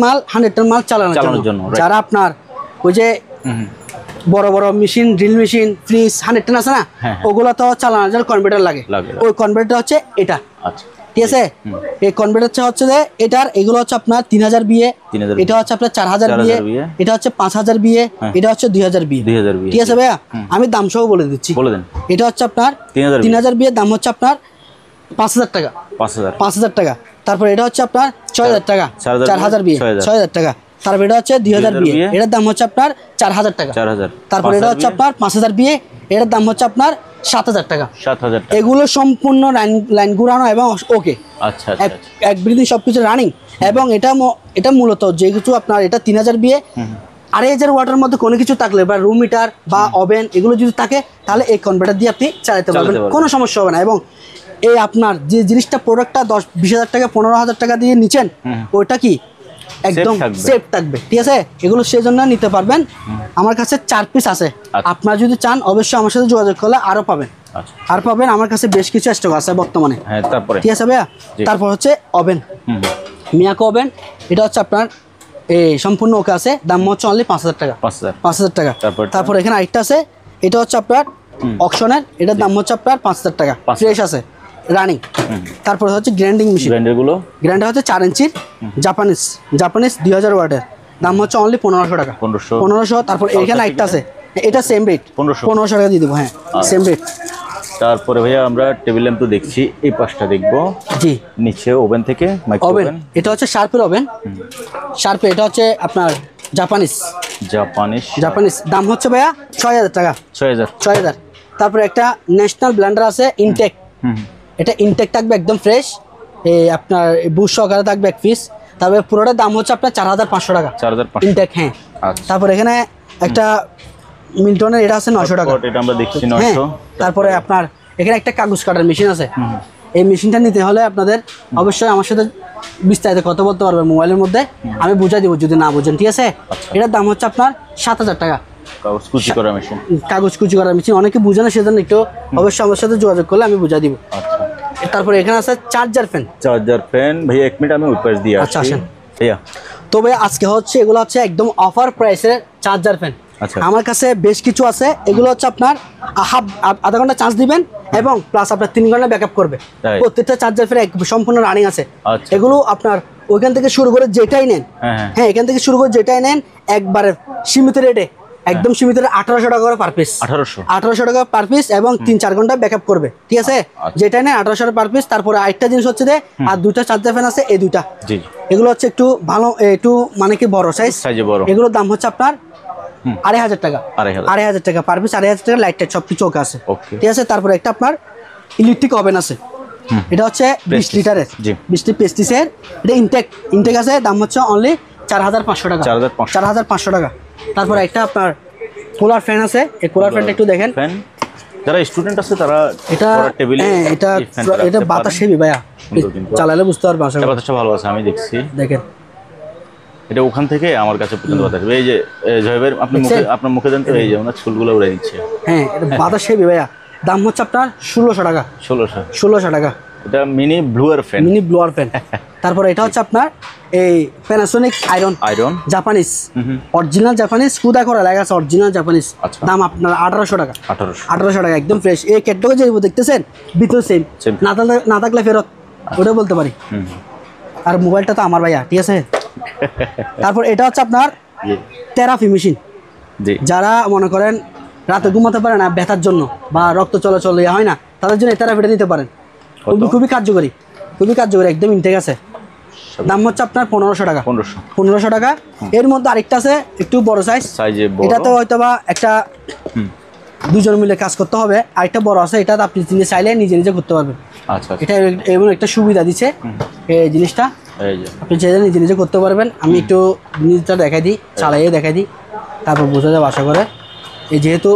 মাল চালানোর জন্য। যারা আপনার ওই যে বড় বড় মেশিন, ড্রিল মেশিন, ফ্রিজ 110 আছে না, ওগুলো তো চালানোর জন্য কনভার্টার লাগে, ওই কনভার্টার হচ্ছে এটা, ঠিক আছে। এই কনভার্টার হচ্ছে যে এগুলো হচ্ছে আপনার 3000 বিএ, এটা হচ্ছে আপনার 4000 বিএ, এটা হচ্ছে 5000 বিএ, এটা হচ্ছে 2000 বিএ, ঠিক আছে ভাইয়া। আমি দাম সহ বলে দিচ্ছি, এটা হচ্ছে আপনার 3000 বিএ, দাম হচ্ছে আপনার 5000 টাকা, 5000 টাকা। তারপর এটা হচ্ছে আপনার 6000 টাকা, 4000 বিএ, 6000 টাকা। তারপর এটা হচ্ছে 2000 বিএ, এটার দাম হচ্ছে আপনার 4000 টাকা। তারপর এটা হচ্ছে আপনার 5000 বিএ, এটার দাম হচ্ছে আপনার 7000 টাকা। এগুলো সম্পূর্ণ লাইন ঘুরানো এবং ওকে, এক ব্রিদিং সবকিছু রানিং। এবং এটা মূলত যেহেতু আপনার এটা 3000 বিএ, 2500 ওয়াটের মধ্যে কোনো কিছু থাকলে বা রুম হিটার বা ওভেন এগুলো যদি থাকে, তাহলে এই কনভার্টার দিয়ে আপনি চালাতে পারবেন, কোনো সমস্যা হবে না। এবং এই আপনার যে জিনিসটা প্রোডাক্টটা 10-20 টাকা 15,000 টাকা দিয়ে নিচ্ছেন, ওইটা কি একদম সেফ থাকবে, ঠিক আছে। এগুলো সেজন্য নিতে পারবেন। আমার কাছে 4 পিস আছে, আপনারা যদি চান অবশ্যই আমার সাথে যোগাযোগ করলে আরো পাবেন, আমার কাছে বেশ কিছু স্টক আছে বর্তমানে, ঠিক আছে ভাইয়া। তারপর হচ্ছে ওভেন, মিয়াকো ওভেন, এটা হচ্ছে আপনার এই সম্পূর্ণ ওকে আছে, দাম হচ্ছে অনলি 5000 টাকা, 5000 টাকা। তারপর এখানে আরেকটা আছে, এটা হচ্ছে আপনার অকশনের, এটার দাম হচ্ছে আপনার 5000 টাকা, ফ্রেশ আছে, রানিং। তারপর হচ্ছে গ্রাইন্ডিং মেশিন, গ্রাইন্ডার হচ্ছে 4 ইঞ্চির জাপানিজ 2000 ওয়াটের, দাম হচ্ছে অনলি 1500 টাকা, 1500। তারপর এখানে একটা আছে, এটা সেম রেট, 1500 টাকা দিয়ে দেবো, হ্যাঁ সেম রেট। তারপরে ভাইয়া আমরা টেবিল ল্যাম্প তো দেখছি, এই পাশটা দেখবো জি, নিচে ওভেন থেকে ওভেন, এটা হচ্ছে শার্পের ওভেন, শার্পে, এটা হচ্ছে আপনার জাপানিজ, দাম হচ্ছে ভাইয়া 6000 টাকা, 6000। তারপরে একটা ন্যাশনাল ব্লেন্ডার আছে ইনটেক, এটা ইনটেক থাকবে একদম ফ্রেশ, এই আপনার বুশ সহকারে থাকবে 1 পিস। তারপরে পুরোটার দাম হচ্ছে আপনার 4500 টাকা, ইনটেক, হ্যাঁ। তারপর এখানে একটা মিল্টনের, এটা আছে 900 টাকা, এটা আমরা দেখছি 900। তারপরে আপনার এখানে একটা কাগজ কাটার মেশিন আছে, এই মেশিনটা নিতে হলে আপনাদের অবশ্যই আমার সাথে বিস্তারিত কথা বলতে পারবেন মোবাইলের মধ্যে, আমি বুঝাই দিব যদি না বুঝেন, ঠিক আছে। এটার দাম হচ্ছে আপনার 7000 টাকা, কাগজ কুচি করার মেশিন, অনেকে বুঝে না, সেজন্য একটু অবশ্যই আমার সাথে যোগাযোগ করলে আমি বুঝাই দিব। তারপরে এখানে আছে চার্জার ফ্যান, ভাইয়া 1 মিনিট আমি ওই পাশ দিয়ে আসছি। আসেন ভাইয়া। তবে আজকে হচ্ছে এগুলো হচ্ছে একদম অফার প্রাইসে চার্জার ফ্যান, আমার কাছে বেশ কিছু আছে। এগুলো হচ্ছে আপনার আধা ঘন্টা চার্জ দিবেন এবং প্লাস আপনার 3 ঘন্টা ব্যাকআপ করবে, প্রত্যেকটা চার্জার ফ্যান সম্পূর্ণ রানিং আছে। এগুলো আপনার ওইখান থেকে শুরু করে যেটাই নেন, হ্যাঁ এখান থেকে শুরু করে যেটাই নেন, একবারে সীমিত রেটে, একদম সীমিত রেটে 1800 টাকা করে পার পিস, 1800 টাকা পার পিস, এবং 3-4 ঘন্টা ব্যাকআপ করবে, ঠিক আছে। যেটাই নেন 1800 টাকা পার পিস। তারপরে আরেকটা জিনিস হচ্ছে যে আর 2টা চার্জার ফ্যান আছে, এই 2টা, এগুলো হচ্ছে একটু ভালো, একটু মানে কি বড় সাইজ, এগুলোর দাম হচ্ছে আপনার 2,500 টাকা, 2,500 টাকা পার পিস, 2,500 টাকা। লাইট টাইট সবকিছু ওকে আছে, ঠিক আছে। তারপরে একটা আপনার ইলেকট্রিক ওভেন আছে, এটা হচ্ছে 20 লিটারের, 20 পেস্টিসের, এটা ইনটেক আছে। দাম হচ্ছে অনলি 4,500 টাকা, 4,500 টাকা। তারপরে একটা আপনার কুলার ফ্যান আছে, এই কুলার ফ্যানটা একটু দেখেন। যারা স্টুডেন্ট আছে তারা এটা টেবিলে, এটা বাতাস হেভি ভাইয়া, চালালে বুঝতে পারবে। বাতাসটা ভালো আছে, আমি দেখছি, দেখেন এটা ওখান থেকে আমার কাছে পর্যন্ত বাতাস। এই যে জয় ভাই, আপনার মুখে দেন তো, এই যে ওনার চুলগুলো উড়ে দিচ্ছে। হ্যাঁ, এটা বাতাস হেভি ভাইয়া। দাম হচ্ছে আপনার 1,600 টাকা, 1,600 টাকা। এটা মিনি ব্লুয়ার ফ্যান। তারপরে এটা হচ্ছে আপনার এই Panasonic iron Japanese, original Japanese, কুদা করা লাগা আছে, অরিজিনাল জাপানিজ। দাম আপনার 1,800 টাকা, 1,800 টাকা, একদম ফ্রেশ। এই ক্যাটটাকে যে দেখতেছেন ভিতরে সেম, না থাকলে ফেরত, ওটা বলতে পারি। আর মোবাইলটা তো আমার ভাইয়া, ঠিক আছে। তারপর এটা হচ্ছে আপনার থেরাপি মেশিন, যারা মনে করেন রাতে ঘুমাতে পারে না ব্যথার জন্য বা রক্ত চলাচল হয় না, তাদের জন্য এই থেরাপিটা দিতে পারেন। খুবই কার্যকরী, একদম ইনটেক আছে। দাম হচ্ছে আপনার 1,500 টাকা, 1,500 টাকা। এর মধ্যে আরেকটা আছে একটু বড় সাইজ, এটাতে হয়তো বা একটা দুজন মিলে কাজ করতে হবে। আরেকটা বড় আছে, এটা আপনি চাইলে নিজে করতে পারবেন। এটা এমন একটা সুবিধা দিচ্ছে এই জিনিসটা, আপনি চাইলে নিজে করতে পারবেন। আমি একটু জিনিসটা দেখাই দিই, চালাইয়ে দেখাই দিই, তারপর বোঝা যাবে আশা করে। এই যেহেতু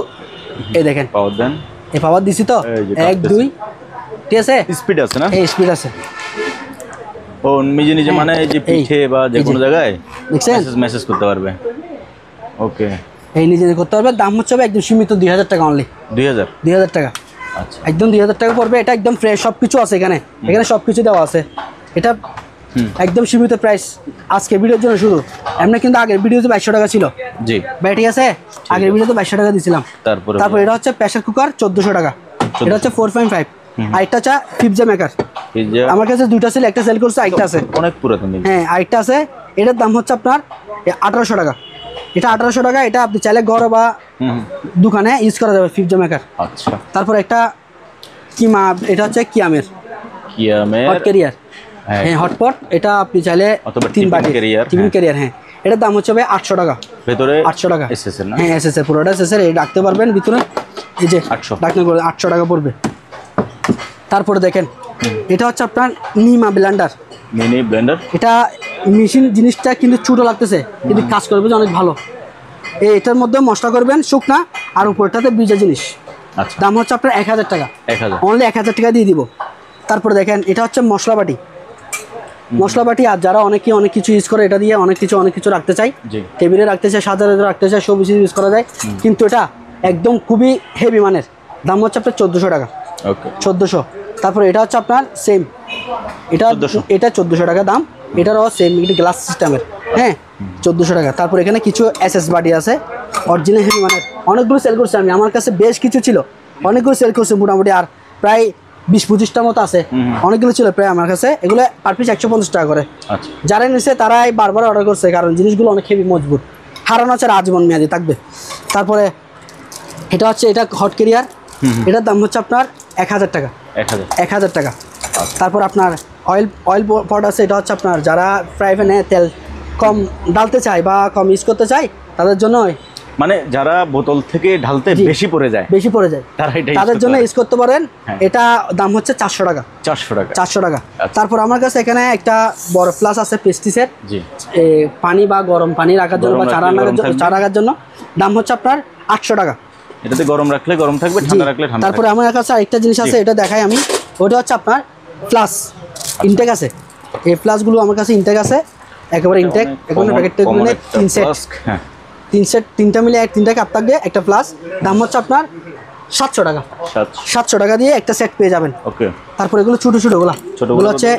এই দেখেন পাওয়ার দেন, এই পাওয়ার দিছি তো 1 2, ঠিক আছে। স্পিড আছে না? এই স্পিড আছে। ও নিজে মানে এই যে পিঠে বা যে কোনো জায়গায় মেসেজ করতে পারবে। ওকে, এই নিজে করতে পারবে। দাম হচ্ছে একদম সীমিত 2,000 টাকা অনলি, 2,000 টাকা। আচ্ছা, একদম 2,000 টাকা পড়বে। এটা একদম ফ্রেশ, সবকিছু আছে এখানে সবকিছু দেওয়া আছে। এটা একদম সীমিত প্রাইস আজকে ভিডিওর জন্য শুধু। এমনি কিন্তু আগের ভিডিওতে 2,200 টাকা ছিল, জি ভাই, ঠিক আছে। আগের ভিডিওতে 2,200 টাকা দিয়েছিলাম। তারপর এটা হচ্ছে প্রেসার কুকার 1,400 টাকা, এটা হচ্ছে 4.5। আর একটা হচ্ছে পিৎজা মেকার, আমার কাছে দুইটা ছিল, একটা সেল করছে, আরেকটা আছে, অনেক পুরাতন। হ্যাঁ, আরেকটা আছে। এটার দাম হচ্ছে আপনার 1,800 টাকা, এটা 1,800 টাকা। এটা আপনি চাইলে ঘরে বা দোকানে ইউজ করা যাবে, পিৎজা মেকার। আচ্ছা, তারপর একটা কিমা, এটা হচ্ছে কিয়ামের হট ক্যারিয়ার, হ্যাঁ, হটপট। এটা আপনি চাইলে 3 বাটি টিফিন ক্যারিয়ার, হ্যাঁ। এটার দাম হচ্ছে ভাই 800 টাকা, ভেতরে 800 টাকা, হ্যাঁ, এসএসএর পুরোটা এসএসএর। এই রাখতে পারবেন ভিতরে, এই যে 800 টাকা পড়বে। তারপরে দেখেন এটা হচ্ছে আপনার নিমা ব্লেন্ডার, মিনি ব্লেন্ডার। এটা মেশিন জিনিসটা কিন্তু ছোট লাগতেছে, কিন্তু কাজ করবে যে অনেক ভালো। এটার মধ্যে মশলা করবেন শুকনা, আর উপরটাতে বীজা জিনিস। আচ্ছা, দাম হচ্ছে আপনার 1,000 টাকা, অনলি 1,000 টাকা দিয়ে দিব। তারপরে দেখেন এটা হচ্ছে মশলা বাটি। আর যারা অনেক কিছু ইউজ করে, এটা দিয়ে অনেক কিছু রাখতে চাই, টেবিলে রাখতে চাই, সাজারে রাখতে চাই, সব কিছু ইউজ করা যায়। কিন্তু এটা একদম খুবই হেভি মানের। দাম হচ্ছে আপনার 1,400 টাকা, 1,400। তারপরে এটা হচ্ছে আপনার সেম, এটা 1,400 টাকা দাম। এটারও সেম, এটা গ্লাস সিস্টেমের, হ্যাঁ, 1,400 টাকা। তারপর এখানে কিছু এসএস বাটি আছে, অরিজিনাল হেভি মানের। অনেকগুলো সেল করছি আমি, আমার কাছে বেশ কিছু ছিল, অনেকগুলো সেল করছি মোটামুটি। আর প্রায় 20-25টা মতো আছে, অনেকগুলো ছিল প্রায় আমার কাছে। এগুলো পার পিস 150 টাকা করে। যারা নিচ্ছে তারাই বারবার অর্ডার করছে, কারণ জিনিসগুলো অনেক হেভি, মজবুত, হারানো আছে, আজীবন মেয়াদি থাকবে। তারপরে এটা হচ্ছে এটা হট ক্যারিয়ার, এটার দাম হচ্ছে আপনার 1,000 টাকা, 1,000 টাকা। তারপর আপনার অয়েল পট আছে, এটা হচ্ছে আপনার যারা ফ্রাই প্যানে তেল কম ডালতে চায় বা কম ইউজ করতে চায়, তাদের জন্য, মানে যারা বোতল থেকে ঢালতে বেশি পড়ে যায়, তাদের জন্য ইউজ করতে পারেন। এটা দাম হচ্ছে 400 টাকা, 400 টাকা। তারপর আমার কাছে এখানে একটা বড় ফ্লাস আছে পেস্টিসের, পানি বা গরম পানি রাখার জন্য বা চা রাখার জন্য। দাম হচ্ছে আপনার 800 টাকা। এটাতে গরম রাখলে গরম থাকবে, ঠান্ডা রাখলে ঠান্ডা। তারপরে আমার কাছে আরেকটা জিনিস আছে, এটা দেখাই আমি। ওটা হচ্ছে আপনার ফ্লাস ইনটেক আছে। এই ফ্লাসগুলো আমার কাছে ইনটেক আছে, একেবারে ইনটেক। এখন প্যাকেটটা মিলে 3 সেট, 3টা মিলে 3টা কাপ থাকবে, একটা প্লাস। দাম হচ্ছে আপনার 700 টাকা, 700 টাকা দিয়ে একটা সেট পেয়ে যাবেন। ওকে। তারপর এগুলো ছোটোগুলো হচ্ছে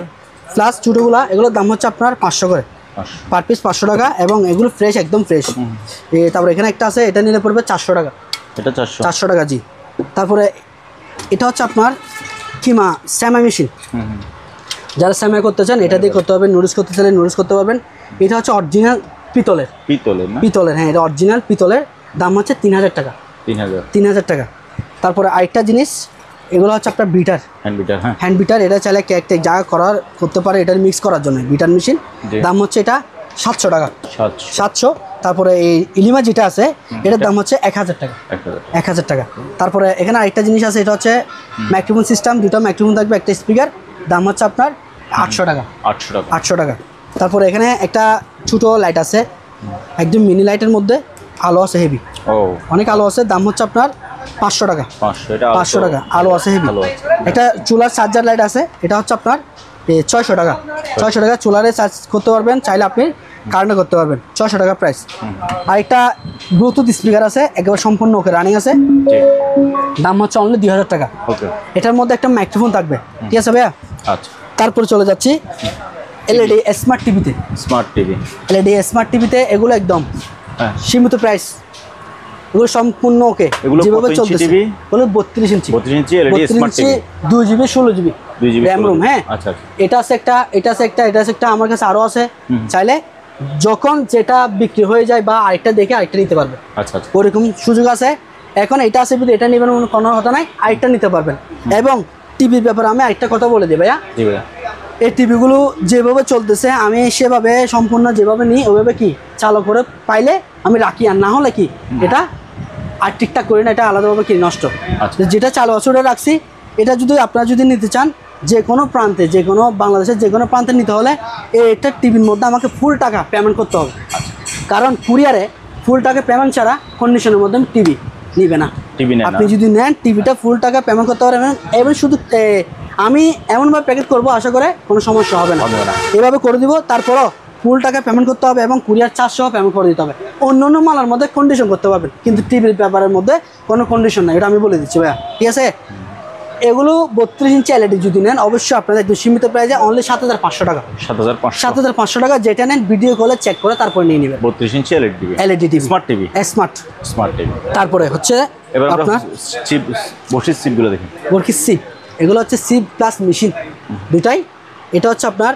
প্লাস ছোটোগুলা, এগুলোর দাম হচ্ছে আপনার 500 করে, পার পিস 500 টাকা। এবং এগুলো ফ্রেশ, একদম ফ্রেশ। তারপরে এখানে একটা আছে, এটা নিলে পড়বে 400 টাকা, এটা 400 টাকা, জি। তারপরে এটা হচ্ছে আপনার কিমা স্যামা মেশিন, যারা স্যামা করতে চান এটা দিয়ে করতে পারবেন, নুডলস করতে চাইলে নুডলস করতে পারবেন। এটা হচ্ছে অরিজিনাল পিতলের, হ্যাঁ, এটা অরিজিনাল পিতলের। দাম হচ্ছে 3,000 টাকা, 3,000 টাকা। তারপরে আরেকটা জিনিস, এগুলো হচ্ছে আপনার হ্যান্ড বিটার। এটা চাইলে কেক যা করতে পারে, এটার মিক্স করার জন্য বিটার মেশিন। দাম হচ্ছে এটা 700 টাকা, 700। তারপরে এই ইলিমা যেটা আছে এটার দাম হচ্ছে 1000 টাকা, 1000 টাকা। তারপরে এখানে আরেকটা জিনিস আছে, এটা হচ্ছে মাইক্রোফোন সিস্টেম, দুটো মাইক্রোফোন থাকবে, একটা স্পিকার, দাম হচ্ছে আপনার 800 টাকা, 800 টাকা। তারপরে এখানে একটা ছোটো লাইট আছে, একদম মিনি লাইটের মধ্যে আলো আছে হেভি, অনেক আলো আছে, দাম হচ্ছে আপনার 500 টাকা, 500 টাকা আলো আছে হেভি। একটা চুলার চার্জার লাইট আছে, এটা হচ্ছে আপনার 600 টাকা, 600 টাকা চুলারে চার্জ করতে পারবেন, চাইলে আপনি কারেন্টে করতে পারবেন, 600 টাকা প্রাইস। আর একটা ব্লুটুথ স্পিকার আছে, একেবারে সম্পূর্ণ ওকে রানিং আছে, দাম হচ্ছে অনলি 2000 টাকা। এটার মধ্যে একটা মাইক্রোফোন থাকবে, ঠিক আছে ভাইয়া? আচ্ছা, তারপরে চলে যাচ্ছি এলইডি স্মার্ট টিভিতে। এলইডি স্মার্ট টিভিতে এগুলো একদম সীমিত প্রাইস, এগুলো সম্পূর্ণ ওকে, যেভাবে চলতেছে এগুলো 32 ইঞ্চি, 2 জিবি 16 জিবি র্যাম রুম। হ্যাঁ, এটা আছে একটা, এটা আছে একটা, এটা আছে একটা, আমার কাছে আরও আছে, চাইলে যখন যেটা বিক্রি হয়ে যায় বা আরেকটা দেখে আরেকটা নিতে পারবে, ওরকম সুযোগ আছে। এখন এটা আছে যদি এটা নেবেন কোনো কথা নাই, আরেকটা নিতে পারবেন। এবং টিভির ব্যাপারে আমি আরেকটা কথা বলে দিই ভাইয়া, এই টিভিগুলো যেভাবে চলতেছে আমি সেভাবে সম্পূর্ণ যেভাবে নিই ওইভাবে কি চালু করে পাইলে আমি রাখি, আর না হলে কি এটা আর ঠিকঠাক করি না, এটা আলাদাভাবে কি নষ্ট। যেটা চালু আছে ওটা রাখছি। এটা যদি আপনারা যদি নিতে চান যে কোনো প্রান্তে, যে কোনো বাংলাদেশের যে কোনো প্রান্তে নিতে হলে এটা টিভির মধ্যে আমাকে ফুল টাকা পেমেন্ট করতে হবে, কারণ কুরিয়ারে ফুল টাকা পেমেন্ট ছাড়া কন্ডিশনের মধ্যে টিভি নিবে না। আপনি যদি নেন টিভিটা ফুল টাকা পেমেন্ট করতে পারবেন, এবং শুধু আমি এমনভাবে প্যাকেট করবো আশা করে কোনো সমস্যা হবে না, এভাবে করে দিব। তারপরও ফুল টাকা পেমেন্ট করতে হবে এবং কুরিয়ার চার্জ সহ পেমেন্ট করে দিতে হবে। অন্য অন্য মালের মধ্যে কন্ডিশন করতে পারবেন, কিন্তু টিভির ব্যাপারের মধ্যে কোনো কন্ডিশন নাই, এটা আমি বলে দিচ্ছি ভাইয়া, ঠিক আছে? এগুলো 32 ইঞ্চি এলইডি যদি নেন অবশ্যই আপনাদের একটু সীমিত প্রাইসে অনলি 7500 টাকা, 7500 টাকা। যেটা নেন ভিডিও কলে চেক করে তারপরে নিয়ে নেবেন। 32 inch LED TV, smart TV. তারপরে হচ্ছে আপনার বর্ষির সিপগুলো দেখুন, বর্ষির সিপ, এগুলো হচ্ছে সিপ প্লাস মেশিন দুটাই। এটা হচ্ছে আপনার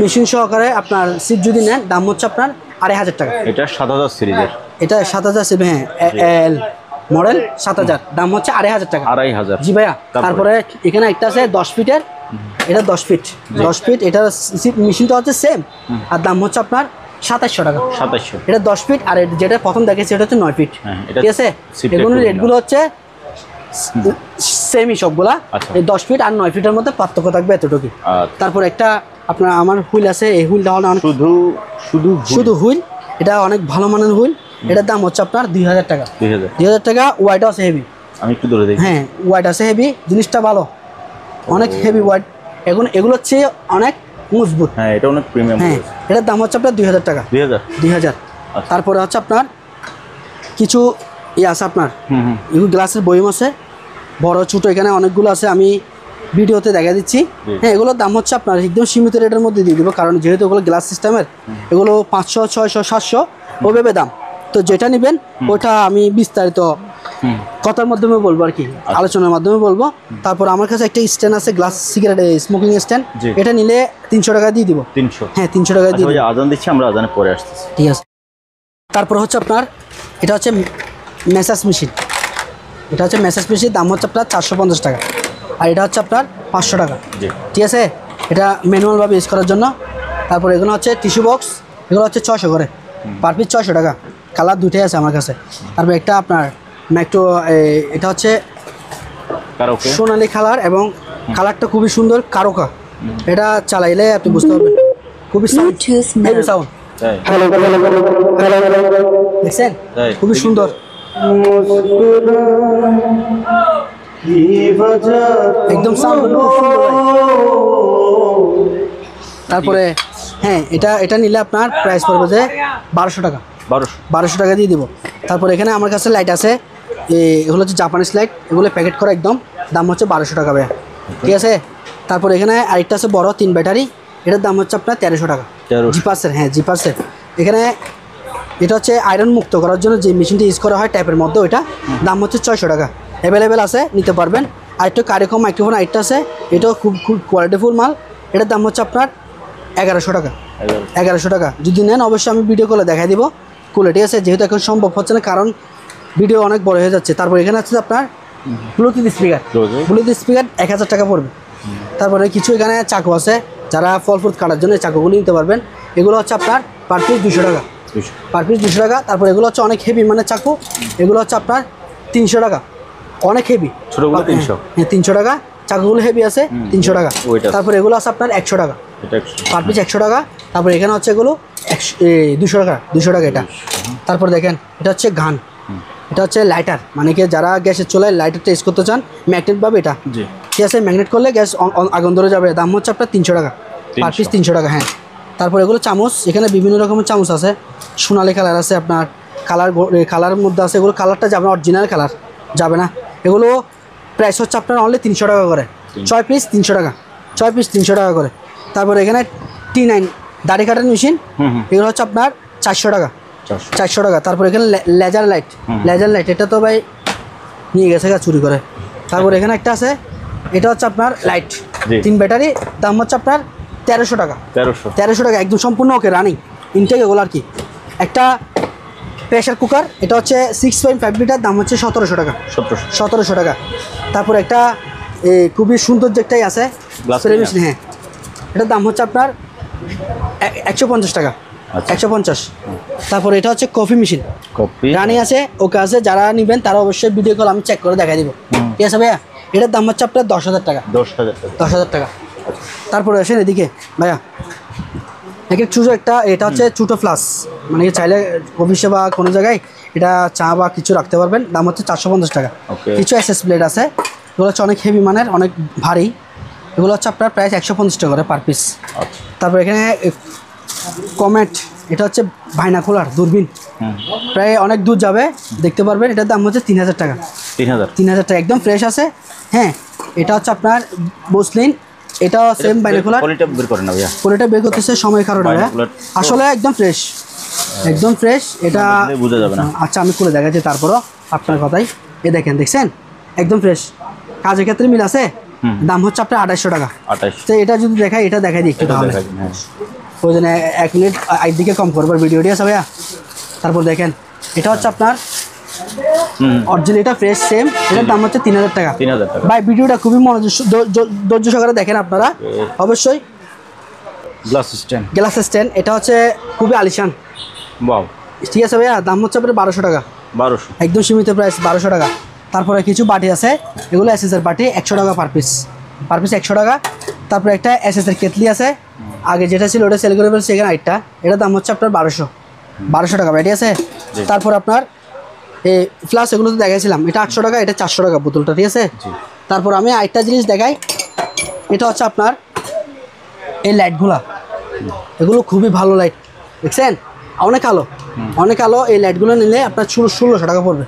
মেশিন সহকারে আপনার সিপ যদি নেন দাম হচ্ছে আপনার 2500 টাকা। এটা 7000 সিরিজের, এটা 7000 সিপ, হ্যাঁ এল মডেল 7000, দাম হচ্ছে 2500 টাকা। 2500, জি ভাইয়া। তারপরে এখানে একটা আছে 10 ফিটের, এটা 10 ফিট, 10 ফিট, এটা মেশিনটা হচ্ছে সেম, আর দাম হচ্ছে আপনার 2700 টাকা, 2700। এটা 10 ফিট, আর যেটা প্রথম দেখেছি এটা হচ্ছে 9 ফিট, ঠিক আছে? এগুলো রেটগুলো হচ্ছে সেমই সবগুলা, এই 10 ফিট আর 9 ফিটের মধ্যে পার্থক্য থাকবে এতটুকু। তারপর একটা আপনার আমার হুইল আছে, এই হুইলটা হলো অনেক শুধু হুইল, এটা অনেক ভালো মানের হুইল, এটার দাম হচ্ছে আপনার 2000 টাকা, 2000 টাকা। ওয়াইড আছে হেভি, আমি একটু ধরে দেখি, হ্যাঁ ওয়াইড আছে হেভি, জিনিসটা ভালো, অনেক হেভি ওয়াইড, এখন এগুলো হচ্ছে অনেক মজবুত, হ্যাঁ এটা অনেক প্রিমিয়াম। হ্যাঁ, এটার দাম হচ্ছে আপনার 2000 টাকা, 2000। তারপরে হচ্ছে আপনার কিছু আছে আপনার এগুলো গ্লাসের বয়ম আছে, বড় ছোটো, এখানে অনেকগুলো আছে, আমি ভিডিওতে দেখা দিচ্ছি। হ্যাঁ, এগুলোর দাম হচ্ছে আপনার একদম সীমিত রেটের মধ্যে দিয়ে দেবো, কারণ যেহেতু এগুলো গ্লাস সিস্টেমের, এগুলো 500, 600, 700 ওভাবে দাম। তো যেটা নেবেন ওটা আমি বিস্তারিত কথার মাধ্যমে বলবো আর কি, আলোচনার মাধ্যমে বলবো। তারপর আমার কাছে একটা স্ট্যান্ড আছে, গ্লাস সিগারেট স্মোকিং স্ট্যান্ড, এটা নিলে 300 টাকা দিয়ে দিব। 300, হ্যাঁ 300 টাকা দিয়ে দিব। আজান দিচ্ছি, আমরা আজানের পরে আসতেছি, ঠিক আছে। তারপর হচ্ছে আপনার এটা হচ্ছে ম্যাসাজ মেশিন, এটা হচ্ছে ম্যাসাজ মেশিন, দাম হচ্ছে আপনার 450 টাকা, আর এটা হচ্ছে আপনার 500 টাকা, ঠিক আছে? এটা ম্যানুয়ালভাবে ইউজ করার জন্য। তারপর এগুলো হচ্ছে টিস্যু বক্স, এগুলো হচ্ছে 600 করে পার পিস, 600 টাকা, কালার দুটোই আছে আমার কাছে। তারপর একটা আপনার ম্যাক্টো, এটা হচ্ছে সোনালি কালার এবং কালারটা খুবই সুন্দর, কারোকা, এটা চালাইলে আপনি বুঝতে পারবেন, খুবই সাউন্ড, দেখছেন খুবই সুন্দর, একদম সাউন্ড খুব সুন্দর। তারপরে হ্যাঁ এটা নিলে আপনার প্রাইস পড়বে যে 1200 টাকা, 1200 টাকা দিয়ে দিব। তারপর এখানে আমার কাছে লাইট আছে, এগুলো হচ্ছে জাপানিজ লাইট, এগুলো প্যাকেট করা একদম, দাম হচ্ছে 1200 টাকা ভাইয়া, ঠিক আছে? তারপর এখানে আরেকটা আছে বড় 3 ব্যাটারি, এটার দাম হচ্ছে আপনার 1300 টাকা, জিপাসের, হ্যাঁ জিপাসের। এখানে এটা হচ্ছে আয়রন মুক্ত করার জন্য যে মেশিনটি ইউজ করা হয় ট্যাপের মধ্যে, ওইটা দাম হচ্ছে 600 টাকা, অ্যাভেলেবেল আছে, নিতে পারবেন। আরেকটা কারিকম মাইক্রোফোন আরেকটা আছে, এটাও খুব কোয়ালিটিফুল মাল, এটার দাম হচ্ছে আপনার 1100 টাকা, 1100 টাকা। যদি নেন অবশ্যই আমি ভিডিও কলে দেখাই দিব খুলে, ঠিক আছে? যেহেতু এখন সম্ভব হচ্ছে না, কারণ ভিডিও অনেক বড় হয়ে যাচ্ছে। তারপর এখানে আছে আপনার ব্লুটুথ স্পিকার 1000 টাকা পড়বে। তারপরে কিছু এখানে চাকু আছে, যারা ফল ফ্রুট কাটার জন্য চাকুগুলি নিতে পারবেন, এগুলো হচ্ছে আপনার পার পিস 200 টাকা, পার পিস 200 টাকা। তারপর এগুলো হচ্ছে অনেক হেভি মানে চাকু, এগুলো হচ্ছে আপনার 300 টাকা, অনেক হেভি। ছোটগুলো 300, হ্যাঁ 300 টাকা। চাকুগুলো হেভি আছে 300 টাকা। তারপর এগুলো আছে আপনার 100 টাকা, পার পিস 100 টাকা। তারপর এখানে হচ্ছে এগুলো 200 টাকা, 200 টাকা এটা। তারপর দেখেন এটা হচ্ছে ঘান, এটা হচ্ছে লাইটার, মানে কি যারা গ্যাসের চুলায় লাইটারটা ইউজ করতে চান ম্যাগনেট পাবে এটা, ঠিক আছে? ম্যাগনেট করলে গ্যাস আগুন ধরে যাবে। দাম হচ্ছে আপনার 300 টাকা, পার পিস 300 টাকা। হ্যাঁ তারপর এগুলো চামচ, এখানে বিভিন্ন রকমের চামচ আছে, সোনালি কালার আছে আপনার, কালারের মধ্যে আছে, এগুলো কালারটা যাবে না, অরিজিনাল কালার যাবে না। এগুলো প্রাইস হচ্ছে আপনার অনলি 300 টাকা করে, 6 পিস 300 টাকা, 6 পিস 300 টাকা করে। তারপর এখানে T9 দাড়ি কাটার মেশিন, এগুলো হচ্ছে আপনার 400 টাকা, 400 টাকা। তারপর এখানে লেজার লাইট, এটা তো ভাই নিয়ে গেছে চুরি করে। তারপর এখানে একটা আছে, এটা হচ্ছে আপনার লাইট 3 ব্যাটারি, দাম হচ্ছে আপনার 1300 টাকা, 1300 টাকা একদম সম্পূর্ণ ওকে রানিং ইনটেক এগুলো আর কি। একটা প্রেশার কুকার, এটা হচ্ছে 6.5 লিটার, দাম হচ্ছে 1700 টাকা, 1700 টাকা। তারপর একটা খুবই সুন্দর যেটাই আছে স্প্রে মেশিন, হ্যাঁ এটার দাম হচ্ছে আপনার 150 টাকা, 150। তারপর এটা হচ্ছে কফি মেশিন, রানি আছে ওকে আছে, যারা নেবেন তারা অবশ্যই ভিডিও কল আমি চেক করে দেখাই দিব, ঠিক আছে ভাইয়া? এটার দাম হচ্ছে আপনার 10,000 টাকা, 10,000 টাকা। তারপরে আসেন এদিকে ভাইয়া, ছোটো একটা, এটা হচ্ছে ছোটো ফ্লাস, মানে চাইলে অফিসে বা কোনো জায়গায় এটা চা বা কিছু রাখতে পারবেন, দাম হচ্ছে 450 টাকা। কিছু এসএস প্লেট আছে, এগুলো হচ্ছে অনেক হেভি মানের, অনেক ভারী, এগুলো হচ্ছে আপনার প্রাইস 150 টাকা করে পার পিস। তারপর এখানে কমেট, এটা হচ্ছে বাইনাকুলার দূরবীন, প্রায় অনেক দূর যাবে দেখতে পারবেন, এটার দাম হচ্ছে 3000 টাকা, 3000 টাকা, একদম ফ্রেশ আছে। হ্যাঁ এটা হচ্ছে আপনার বসলিন, এটাও সেম বাইনাকুলার, কোয়ালিটি বের করতেছে সময় কারণে আসলে একদম ফ্রেশ, একদম ফ্রেশ, এটা বোঝা যাবে না। আচ্ছা আমি খুলে দেখাচ্ছি তারপরও আপনার কথাই। এ দেখেন, দেখছেন একদম ফ্রেশ, কাজের ক্ষেত্রে মিল আছে। দাম হচ্ছে আপনার 2800 টাকা। তো এটা যদি দেখাই, এটা দেখাই দিই একটু তাহলে, ওই জন্য 1 মিনিট দিকে কম করবো ভিডিওটি আছে ভাইয়া। তারপর দেখেন এটা হচ্ছে আপনার অরিজিনাল, এটা ফ্রেশ সেম, এটার দাম হচ্ছে 3000 টাকা। ভাই ভিডিওটা খুবই ধৈর্য সহকারে দেখেন আপনারা অবশ্যই। গ্লাস স্ট্যান্ড, এটা হচ্ছে খুবই আলিশান, ঠিক আছে ভাইয়া? দাম হচ্ছে আপনার 1200 টাকা, 1200 একদম সীমিত প্রাইস, 1200 টাকা। তারপরে কিছু বাটি আছে, এগুলো এসএসের বাটি, 100 টাকা পার পিস, 100 টাকা। তারপরে একটা এসএসের কেতলি আছে, আগে যেটা ছিল ওটা সেল করে ফেলছে, এখানে আরেকটা, এটার দাম হচ্ছে আপনার 1200 টাকা বাটি আছে। তারপর আপনার এই ফ্লাস, এগুলো তো দেখাইছিলাম, এটা 800 টাকা, এটা 400 টাকা বোতলটা, ঠিক আছে? তারপর আমি আরেকটা জিনিস দেখাই, এটা হচ্ছে আপনার এই লাইটগুলা, এগুলো খুবই ভালো লাইট, দেখছেন অনেক আলো, অনেক আলো। এই লাইটগুলো নিলে আপনার 1600 টাকা পড়বে,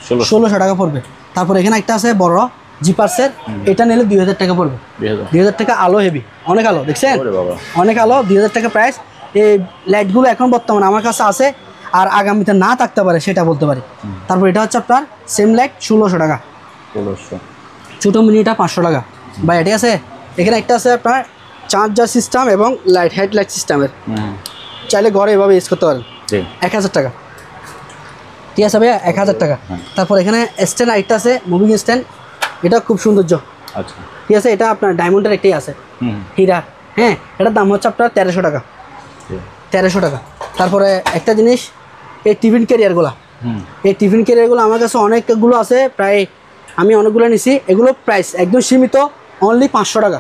1600 টাকা পড়বে। তারপর এখানে একটা আছে বড় জিপার্সের, এটা নিলে 2000 টাকা পড়বে, 2000 টাকা। আলো হেভি, অনেক আলো, দেখছেন অনেক আলো, 2000 টাকা প্রাইস। এই লাইটগুলো এখন বর্তমানে আমার কাছে আছে, আর আগামীতে না থাকতে পারে সেটা বলতে পারি। তারপর এটা হচ্ছে আপনার সেম লাইট 1600 টাকা, ছোটো মিনিটা 500 টাকা ভাই, ঠিক আছে? এখানে একটা আছে আপনার চার্জার সিস্টেম এবং হেডলাইট সিস্টেমের, চাইলে ঘরে এভাবে ইউজ করতে পারেন, 1000 টাকা, ঠিক আছে ভাইয়া? 1000 টাকা। তারপর এখানে স্ট্যান্ড আরেকটা আছে, মুভিং স্ট্যান্ড, এটা খুব সৌন্দর্য, ঠিক আছে? এটা আপনার ডায়মন্ডের একটাই আছে, হীরা, হ্যাঁ এটার দাম হচ্ছে আপনার 1300 টাকা, 1300 টাকা। তারপরে একটা জিনিস, এই টিফিন ক্যারিয়ারগুলো, এই টিফিন ক্যারিয়ারগুলো আমার কাছে অনেকগুলো আছে, প্রায় আমি অনেকগুলো নিছি। এগুলো প্রাইস একদম সীমিত, অনলি 500 টাকা,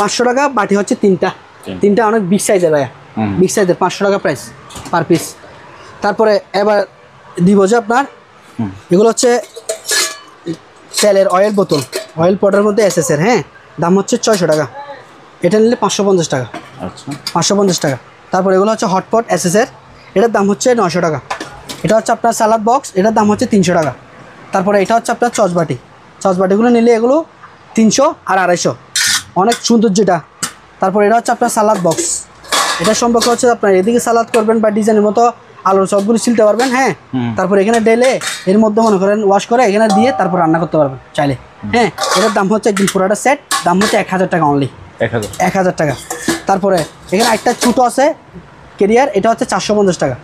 500 টাকা। বাটি হচ্ছে তিনটা অনেক বিগ সাইজের ভাইয়া, বিগ সাইজের, 500 টাকা প্রাইস পার পিস। তারপরে এবার দিব যে আপনার এগুলো হচ্ছে তেলের অয়েল বোতল, অয়েল পটের মধ্যে এসএসের, হ্যাঁ দাম হচ্ছে 600 টাকা, এটা নিলে 550 টাকা, 550 টাকা। তারপর এগুলো হচ্ছে হটপট এসএসের, এটার দাম হচ্ছে 900 টাকা। এটা হচ্ছে আপনার সালাদ বক্স, এটার দাম হচ্ছে 300 টাকা। তারপরে এটা হচ্ছে আপনার চচবাটিগুলো নিলে এগুলো 300 আর 250, অনেক সুন্দর যেটা। তারপর এটা হচ্ছে আপনার সালাদ বক্স, এটা সম্পর্ক হচ্ছে আপনার এদিকে সালাদ করবেন বা ডিজাইনের মতো আলুর চপগুলো ছিলতে পারবেন, হ্যাঁ। তারপর এখানে ডেলে এর মধ্যে মনে করেন ওয়াশ করে এখানে দিয়ে তারপর রান্না করতে পারবেন চাইলে, হ্যাঁ। এটার দাম হচ্ছে একদম পুরোটা সেট, দাম হচ্ছে 1000 টাকা অনলি, 1000 টাকা। তারপরে এখানে একটা ছোটো আছে কেরিয়ার, এটা হচ্ছে 450 টাকা,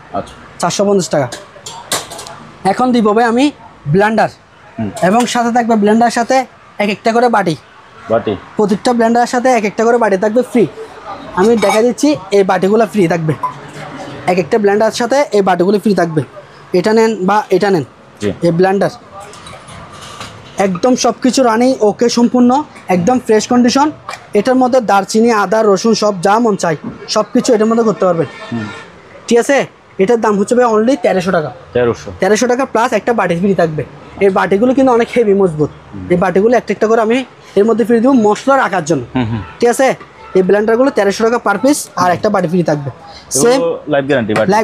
450 টাকা। এখন দিব ভাই আমি ব্লেন্ডার, এবং সাথে থাকবে ব্লেন্ডারের সাথে এক একটা করে বাটি, প্রত্যেকটা ব্লেন্ডারের সাথে এক একটা করে বাটি থাকবে ফ্রি। আমি দেখা দিচ্ছি এই বাটিগুলো ফ্রি থাকবে, এক একটা ব্লেন্ডারের সাথে এই বাটিগুলো ফ্রি থাকবে। এটা নেন বা এটা নেন, এই ব্লেন্ডার একদম সব কিছু রানিং ওকে, সম্পূর্ণ একদম ফ্রেশ কন্ডিশন। এটার মধ্যে দারচিনি, আদা, রসুন সব যা মন চাই সব কিছু এটার মধ্যে করতে পারবেন, ঠিক আছে। এটার দাম হচ্ছে ভাই অনলি 1300 টাকা। 1300 টাকা প্লাস একটা বাটি ফ্রি থাকবে। এই বাটিগুলো কিন্তু অনেক হেভি মজবুত। এই বাটিগুলো একটা একটা করে আমি এর মধ্যে ফ্রি দেবো মশলা রাখার জন্য, ঠিক আছে। এই ব্লেন্ডারগুলো 1300 টাকা পার পিস, আর একটা বাটি ফ্রি থাকবে। সেম লাইফ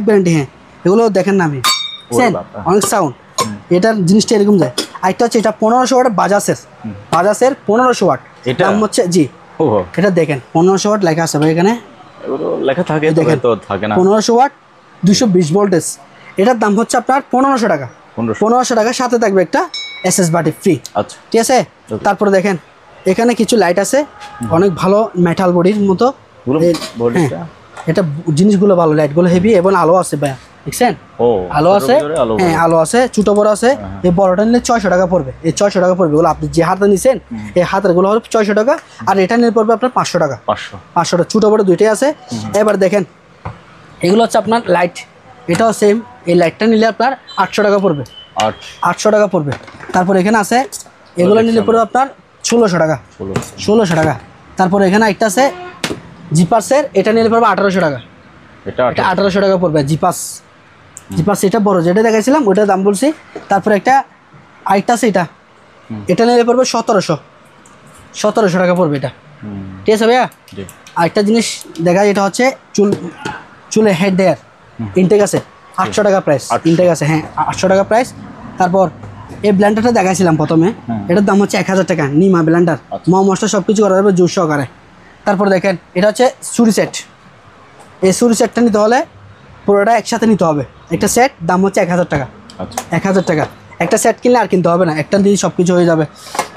গ্যারান্টি, হ্যাঁ। এগুলো দেখেন না আমি অনেক সাউন্ড, এটার জিনিসটা এরকম যায়। আরেকটা হচ্ছে এটা 1500 ওয়াট বাজাজের 1500 ওয়াট দাম হচ্ছে, জি এটা দেখেন 1500 ওয়াট লেখা আছে ভাই এখানে, লেখা থাকে দেখেন তো থাকে না। 1500 ওয়াট 220 ভোল্টেজ, এটার দাম হচ্ছে আপনার 1500 টাকা। 1500 টাকা, সাথে থাকবে একটা এসএস বাটি ফ্রি, আচ্ছা ঠিক আছে। তারপরে দেখেন এখানে কিছু লাইট আছে, অনেক ভালো মেটাল বডির মতো। এটা জিনিসগুলো ভালো, লাইটগুলো হেভি এবং আলো আছে ভাই, দেখছেন আলো আছে, হ্যাঁ আলো আছে, ছোট বড় আছে। এই বড়টা নিলে 600 টাকা পড়বে, এই 600 টাকা পড়বে। ওগুলো আপনি যে হাতে নিছেন এই হাতের গুলো হলো 600 টাকা, আর এটা নিলে পড়বে আপনার 500 টাকা। 500 টাকা, ছোট বড় দুইটাই আছে। এবার দেখেন এগুলো হচ্ছে আপনার লাইট, এটাও সেম। এই লাইটটা নিলে আপনার 800 টাকা পড়বে, 800 টাকা পড়বে। তারপর এখানে আছে এগুলো নিলে পড়বে আপনার 1600 টাকা, 1600 টাকা। তারপর এখানে একটা আছে জিপাসের, এটা নিলে পড়বে 1800 টাকা, এটা 1800 টাকা পড়বে। জিপাস এটা বড় যেটা দেখাইছিলাম ওটার দাম বলছি। তারপরে একটা আরেকটা আছে, এটা নিলে পড়বে 1700 টাকা পড়বে, এটা ঠিক আছে ভাইয়া। আরেকটা জিনিস দেখা, এটা হচ্ছে চুলে হেড ড্রায়ার ইনটেক আছে, 800 টাকা প্রাইস, ইনটেক আছে, হ্যাঁ 800 টাকা প্রাইস। তারপর এই ব্লেন্ডারটা দেখাইছিলাম প্রথমে, এটার দাম হচ্ছে 1000 টাকা। নিমা ব্লেন্ডার, মশলা সব কিছু করা যাবে জুস সহকারে। তারপর দেখেন এটা হচ্ছে ছুরি সেট, এই ছুরি সেটটা নিতে হলে পুরোটা একসাথে নিতে হবে। একটা সেট দাম হচ্ছে 1000 টাকা, 1000 টাকা। একটা সেট কিনলে আর কিনতে হবে না, একটা দিয়ে সব কিছু হয়ে যাবে।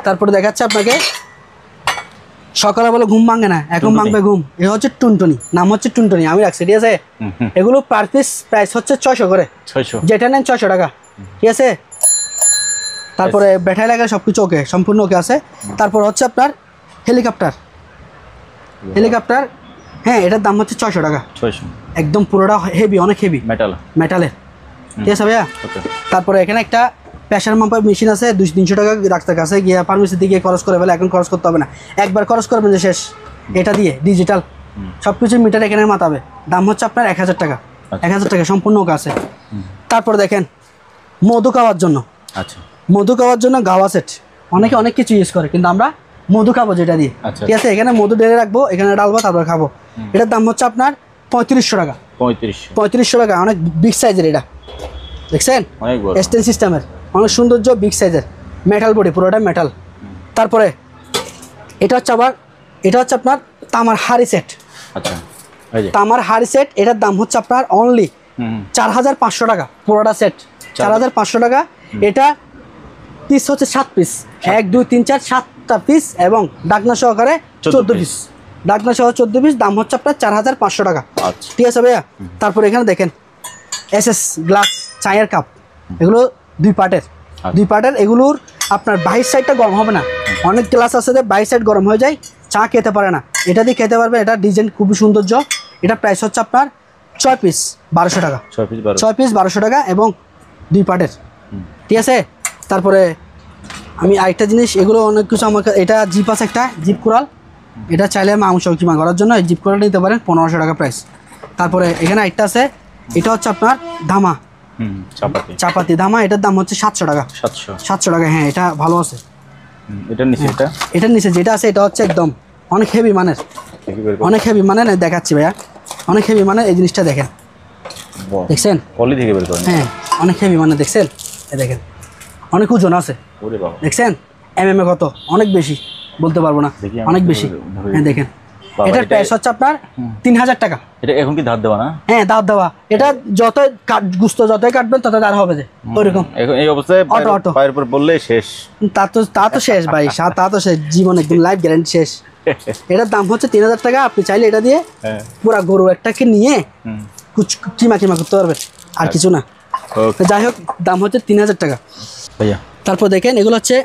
তারপরে দেখাচ্ছে আপনাকে সকালে বলে ঘুম ভাঙে না, এখন ভাঙবে ঘুম। এ হচ্ছে টুনটুনি, নাম হচ্ছে টুনটুনি, আমি রাখছি, ঠিক আছে। এগুলো পার পিস প্রাইস হচ্ছে 600 করে, যেটা নেন 600 টাকা, ঠিক আছে। তারপরে ব্যাটারি লাগা সব কিছু ওকে, সম্পূর্ণ ওকে আছে। তারপর হচ্ছে আপনার হেলিকপ্টার, হ্যাঁ এটার দাম হচ্ছে 600 টাকা, একদম পুরোটা হেভি, অনেক হেভি মেটালের, ঠিক আছে ভাইয়া। তারপরে এখানে একটা প্রেশার মাপার মেশিন আছে, 200-300 টাকা ডাক্তার কাছে গিয়ে ফার্মেসি দিকে খরচ করে ফেলে, এখন খরচ করতে হবে না, একবার খরচ করবেন যে শেষ। এটা দিয়ে ডিজিটাল সব কিছু মিটার এখানে মাতাবে, দাম হচ্ছে আপনার 1000 টাকা, 1000 টাকা সম্পূর্ণ ওকে আছে। তারপর দেখেন মধু খাওয়ার জন্য গাওয়া সেট, অনেকে অনেক কিছু ইউজ করে, কিন্তু আমরা মধু খাবো যেটা দিয়ে, ঠিক আছে। এখানে মধু ঢেলে রাখবো, এখানে ডালবো, তারপর খাবো। এটার দাম হচ্ছে আপনার 3500 টাকা, 3500 টাকা, অনেক বিগ সাইজের। এটা দেখছেন স্টেন সিস্টেমের, অনেক সৌন্দর্য, বিগ সাইজের, মেটাল বডি, পুরোটা মেটাল। তারপরে এটা হচ্ছে আপনার তামার হাড়ি সেট, এটার দাম হচ্ছে আপনার অনলি 4500 টাকা, পুরোটা সেট 4500 টাকা। এটা পিস হচ্ছে 7 পিস, 1 2 3 4 7টা পিস, এবং ডাকনা সহকারে 14 পিস, ডাকনা সহ 14 পিস, দাম হচ্ছে আপনার 4500 টাকা, ঠিক আছে ভাইয়া। তারপর এখানে দেখেন এসএস গ্লাস চায়ের কাপ, এগুলো 2 পার্টের, এগুলোর আপনার বাহির সাইডটা গরম হবে না। অনেক গ্লাস আছে যে বাহির সাইড গরম হয়ে যায়, চা খেতে পারে না, এটা দিয়ে খেতে পারবে। এটা ডিজাইন খুবই সৌন্দর্য। এটা প্রাইস হচ্ছে আপনার 6 পিস 1200 টাকা, 6 পিস 1200 টাকা, এবং 2 পার্টের, ঠিক আছে। তারপরে আমি আরেকটা জিনিস, এগুলো অনেক কিছু আমাকে, এটা জিপ আছে, একটা জিপ কোরাল, এটা চাইলে মাংস কিমা করার জন্য এই জিপ কোরালটা নিতে পারেন, 1500 টাকা প্রাইস। তারপরে এখানে আরেকটা আছে, এটা হচ্ছে আপনার ধামা, চাপাতি ধামা, এটার দাম হচ্ছে 700 টাকা, 700 টাকা, হ্যাঁ এটা ভালো আছে। এটার নিচে যেটা আছে এটা হচ্ছে একদম অনেক হেভি মানের, দেখাচ্ছি ভাইয়া, অনেক হেভি মানের। এই জিনিসটা দেখেন, দেখছেন হ্যাঁ অনেক হেভি মানের, দেখছেন এই দেখেন, অনেক ওজন আছে, দেখছেন এমএমএ কত, অনেক বেশি বলতে পারবো না, অনেক বেশি, হ্যাঁ দেখেন। এটার প্রাইস হচ্ছে আপনার 3000 টাকা। এটা এখন কি ধার দেওয়া না? হ্যাঁ ধার দেওয়া, এটা যত গুস্ত যতই কাটবেন তত ধার হবে, যে ওইরকম। এই অবস্থায় পায়ের উপর বললে শেষ, তা তো শেষ ভাই, তা তো শেষ, জীবন একদম লাইফ গ্যারান্টি শেষ। এটার দাম হচ্ছে 3000 টাকা। আপনি চাইলে এটা দিয়ে পুরা গরু একটাকে নিয়ে কিমা করতে পারবেন, আর কিছু না। যাই হোক, দাম হচ্ছে 3000 টাকা। তারপর দেখেন এগুলো হচ্ছে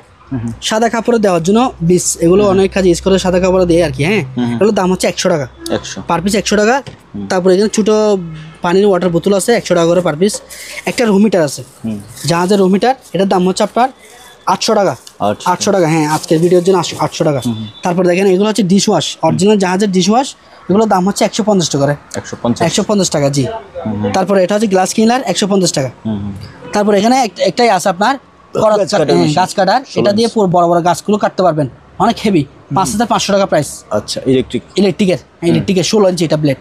সাদা কাপড়ে দেওয়ার জন্য বিষ, এগুলো অনেক কাজে ইউজ করে সাদা কাপড়ে দিয়ে আর কি। হ্যাঁ, এগুলোর দাম হচ্ছে 100 টাকা 100 পার পিস, 100 টাকা। তারপরে এখানে ছোটো পানির ওয়াটার বোতল আছে 100 টাকা করে পার পিস। একটা রুম হিটার আছে, জাহাজের রুম হিটার, এটার দাম হচ্ছে আপনার 800 টাকা 800 টাকা। হ্যাঁ, আজকের ভিডিওর জন্য 800 টাকা। তারপর দেখেন এগুলো হচ্ছে ডিশ ওয়াশ, অরিজিনাল জাহাজের ডিশ ওয়াশ, এগুলোর দাম হচ্ছে 150 টাকা করে, 150 টাকা জি। তারপরে এটা হচ্ছে গ্লাস ক্লিনার 150 টাকা। তারপর এখানে একটাই আছে আপনার গাছ কাটার, এটা দিয়ে পুরো বড় বড় গাছগুলো কাটতে পারবেন, অনেক হেভি, 5500 টাকা প্রাইস। আচ্ছা, ইলেকট্রিকের 16 ইঞ্চি এটা ব্লেড।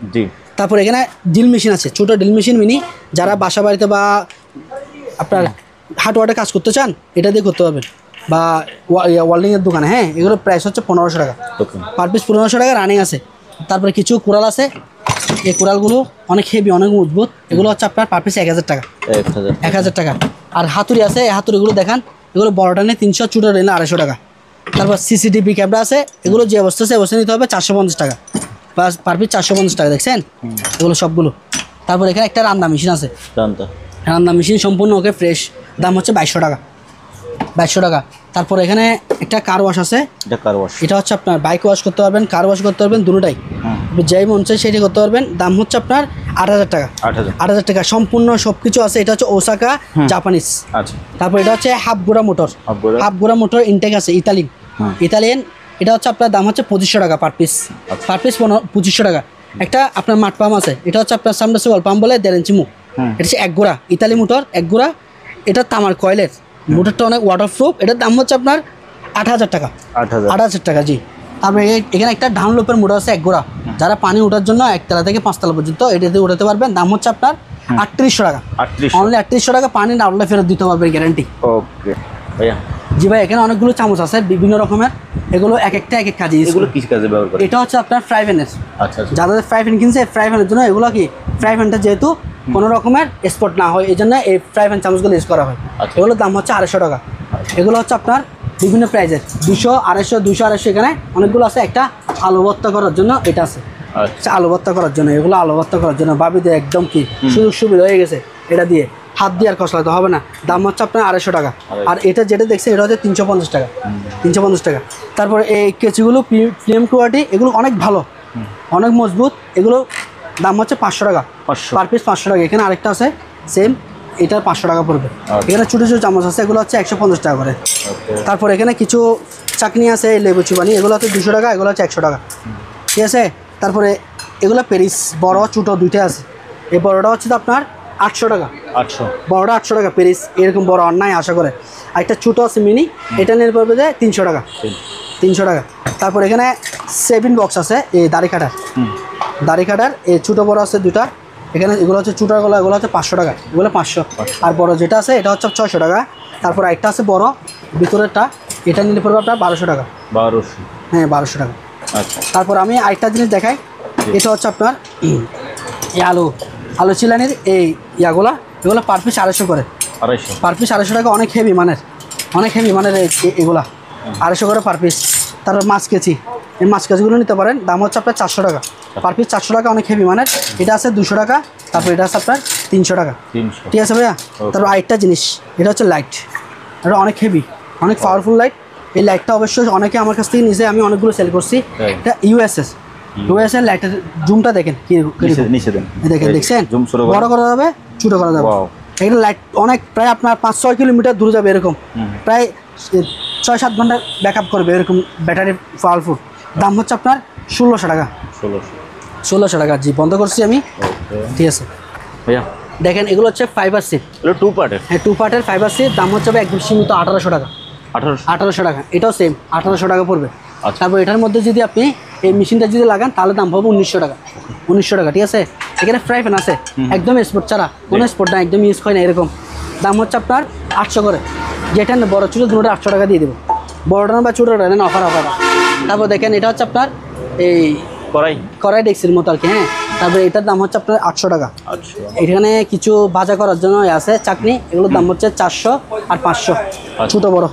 তারপর এখানে ড্রিল মেশিন আছে, ছোটো ড্রিল মেশিন মিনি, যারা বাসা বাড়িতে বা আপনার হার্ডওয়ার্ডে কাজ করতে চান এটা দিয়ে করতে পারবেন, বা ওয়েল্ডিংয়ের দোকানে। হ্যাঁ, এগুলোর প্রাইস হচ্ছে 1500 টাকা পার পিস, 1500 টাকা রানিং আছে। তারপরে কিছু কুড়াল আছে, এই কুড়ালগুলো অনেক হেভি, অনেক মজবুত, এগুলো হচ্ছে আপনার পার পিস 1000 টাকা 1000 টাকা। আর হাতুড়ি আছে, এই হাতুড়িগুলো দেখান, এগুলো বড়টা নিয়ে 300, ছোটো নিলে 250 টাকা। তারপর সিসিটিভি ক্যামেরা আছে, এগুলো যে অবস্থা আছে অবস্থা নিতে হবে 450 টাকা পার পিস, 450 টাকা। দেখছেন এগুলো সবগুলো। তারপর এখানে একটা রান্না মেশিন আছে, রান্না মেশিন সম্পূর্ণ ওকে ফ্রেশ, দাম হচ্ছে 2200 টাকা 2200 টাকা। তারপর এখানে একটা কার ওয়াশ আছে, এটা হচ্ছে আপনার বাইক ওয়াশ করতে পারবেন, কার ওয়াশ করতে পারবেন, দুটোটাই যেই মন চাই সেটি করতে পারবেন। দাম হচ্ছে আপনার 8000 টাকা 8000 টাকা, সম্পূর্ণ সব কিছু আছে। এটা হচ্ছে ওসাকা জাপানিস। তারপর এটা হচ্ছে হাফ গোড়া মোটর ইনটেক আছে, ইতালিয়ান। এটা হচ্ছে আপনার দাম হচ্ছে 2500 টাকা পার পিস 2500 টাকা। একটা আপনার মাঠ পাম্প আছে, এটা হচ্ছে আপনার সাবমার্সিবল পাম্প বলে 1.5 ইঞ্চি মুখ, এটা হচ্ছে 1 গোড়া ইতালি মোটর 1 গোড়া। এটা তামার কয়েলের মোটরটা, অনেক ওয়াটারপ্রুফ। এটার দাম হচ্ছে আপনার 8000 টাকা 8000 টাকা জি। তারপরে এখানে একটা ডাউনলোপের মোটর আছে 1 গোড়া, যারা পানি ওঠার জন্য 1 তলা থেকে 5 তলা পর্যন্ত এটাতে উঠাতে পারবেন। দাম হচ্ছে আপনার 3800 টাকা, অনলি 3800 টাকা। পানি না উঠলে ফেরত দিতে পারবে, গ্যারান্টি। ওকে ভাইয়া। জি ভাই, এখানে অনেকগুলো চামচ আছে বিভিন্ন রকমের, এগুলো এক একটা এক এক কাজে। এগুলো কি কাজে ব্যবহার করে? এটা হচ্ছে আপনার ফ্রাই প্যানের। আচ্ছা, যাদের ফ্রাই প্যান কিনছে, ফ্রাই প্যানের জন্য এগুলো কি, ফ্রাই প্যানটা যেহেতু কোনো রকমের স্পট না হয়, এই জন্য এই ফ্রাই প্যান চামচগুলো ইউজ করা হয়। এগুলোর দাম হচ্ছে 250 টাকা। এগুলো হচ্ছে আপনার বিভিন্ন প্রাইজের, 200, 250, 200, 250। এখানে অনেকগুলো আছে। একটা আলু ভর্তা করার জন্য এটা আছে, আলু ভর্তা করার জন্য, এগুলো আলু ভর্তা করার জন্য ভাবিতে একদম কি সুযোগ সুবিধা হয়ে গেছে। এটা দিয়ে হাত দিয়ে আর কষলাতে হবে না। দাম হচ্ছে আপনার 250 টাকা। আর এটা যেটা দেখছেন এটা হচ্ছে 350 টাকা 350 টাকা। তারপরে এই কেচিগুলো প্রিমিয়াম কোয়ালিটি, এগুলো অনেক ভালো, অনেক মজবুত। এগুলো দাম হচ্ছে 500 টাকা পার পিস, 500 টাকা। এখানে আরেকটা আছে সেম, এটার 500 টাকা পড়বে। এখানে ছোটো ছোটো চামচ আছে, এগুলো হচ্ছে 150 টাকা করে। তারপর এখানে কিছু চাকনি আছে, লেবু চিবানি, এগুলো হচ্ছে 200 টাকা, এগুলো হচ্ছে 100 টাকা, ঠিক আছে। তারপরে এগুলো পেরিস বড় ছোটো দুইটা আছে। এই বড়টা হচ্ছে আপনার 800 টাকা, বড়টা 800 টাকা পেরিস, এরকম বড় অন্যায় আশা করে। আর একটা ছোটো আছে মিনি, এটা নিয়ে পড়বে যে 300 টাকা 300 টাকা। তারপর এখানে 7 বক্স আছে, এই দাড়ি কাটার এই ছোটো বড় আছে দুটা। এখানে এগুলো হচ্ছে ছোটোগুলো, এগুলো হচ্ছে 500 টাকা, এগুলো 500। আর বড় যেটা আছে এটা হচ্ছে 600 টাকা। তারপর একটা আছে বড় ভিতরেরটা, এটা নিলে পড়বে আপনার 1200 টাকা। হ্যাঁ, 1200 টাকা। তারপর আমি আরেকটা জিনিস দেখাই, এটা হচ্ছে আপনার এই আলু চিলানির এই ইয়াগুলা, এগুলো পার পিস 250 করে, পার পিস 250 টাকা। অনেক হেভি মানের এগুলা 250 করে পার পিস। তারপর মাছ কেচি, এই মাছ কেচিগুলো নিতে পারেন, দাম হচ্ছে আপনার 400 টাকা পার পিস, 400 টাকা, অনেক হেভি মানের। এটা আছে 200 টাকা। তারপর এটা আছে আপনার 300 টাকা, ঠিক আছে ভাইয়া। তারপর আরেকটা জিনিস, এটা হচ্ছে লাইট, এটা অনেক হেভি, অনেক পাওয়ারফুল লাইট। এই লাইটটা অবশ্যই অনেকে আমার কাছ থেকে নিয়েছে, আমি অনেকগুলো সেল করছি। এটা ইউএসএস লাইটের জুমটা দেখেন, দেখছেন, বড় করা যাবে, ছোটো করা যাবে। এখানে লাইট অনেক, প্রায় আপনার 5-6 কিলোমিটার দূরে যাবে, এরকম প্রায় 6-7 ঘন্টা ব্যাকআপ করবে, এরকম ব্যাটারি পাওয়ারফুল। দাম হচ্ছে আপনার 1600 টাকা 1600 টাকা জি। বন্ধ করছি আমি, ঠিক আছে ভাইয়া। দেখেন এগুলো হচ্ছে ফাইবার সিট, 2 পার্টের। হ্যাঁ, 2 পার্টের ফাইবার সিট। দাম হচ্ছে একদম সীমিত 1800 টাকা 1800 টাকা। এটাও সেম 1800 টাকা পড়বে। তারপর এটার মধ্যে যদি আপনি এই মেশিনটা যদি লাগান তাহলে দাম পাবো 1900 টাকা 1900 টাকা, ঠিক আছে। এখানে ফ্রাই প্যান আছে, একদম স্পোর্ট ছাড়া, কোনো স্পোর্ট না, একদম ইউজ হয় না, এরকম। দাম হচ্ছে আপনার 800 করে। যেটা বড় ছোটো দুটো 800 টাকা দিয়ে দেবো, বড়টা বা ছোটোটা নেন, অফার। তারপর দেখেন এটা হচ্ছে আপনার এই কড়াই ডেক্সির মতো আর কি। হ্যাঁ, তারপরে এটার দাম হচ্ছে আপনার 800 টাকা। এখানে কিছু ভাজা করার জন্য আছে চাকনি, এগুলোর দাম হচ্ছে 400 আর 500, ছোটো বড়।